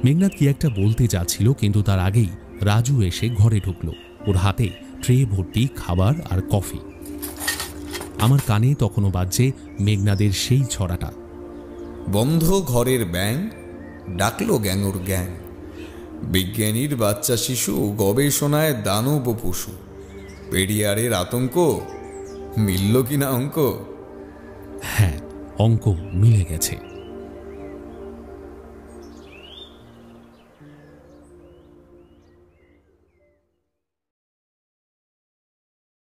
মেঘনাদ কি একটা বলতে যাচ্ছিল, কিন্তু তার আগেই রাজু এসে ঘরে ঢুকলো, ওর হাতে ট্রে ভর্তি খাবার আর কফি। আমার কানে তখনও বাজছে মেঘনাদের সেই ছড়াটা, বন্ধ ঘরের ব্যাঙ ডাকলো গ্যাংওর গ্যাং, বিজ্ঞানীর বাচ্চা শিশু গবেষণায় দানব পশু, পেরিয়ারের আতঙ্ক মিলল কিনা অঙ্ক। হ্যাঁ, অঙ্ক মিলে গেছে।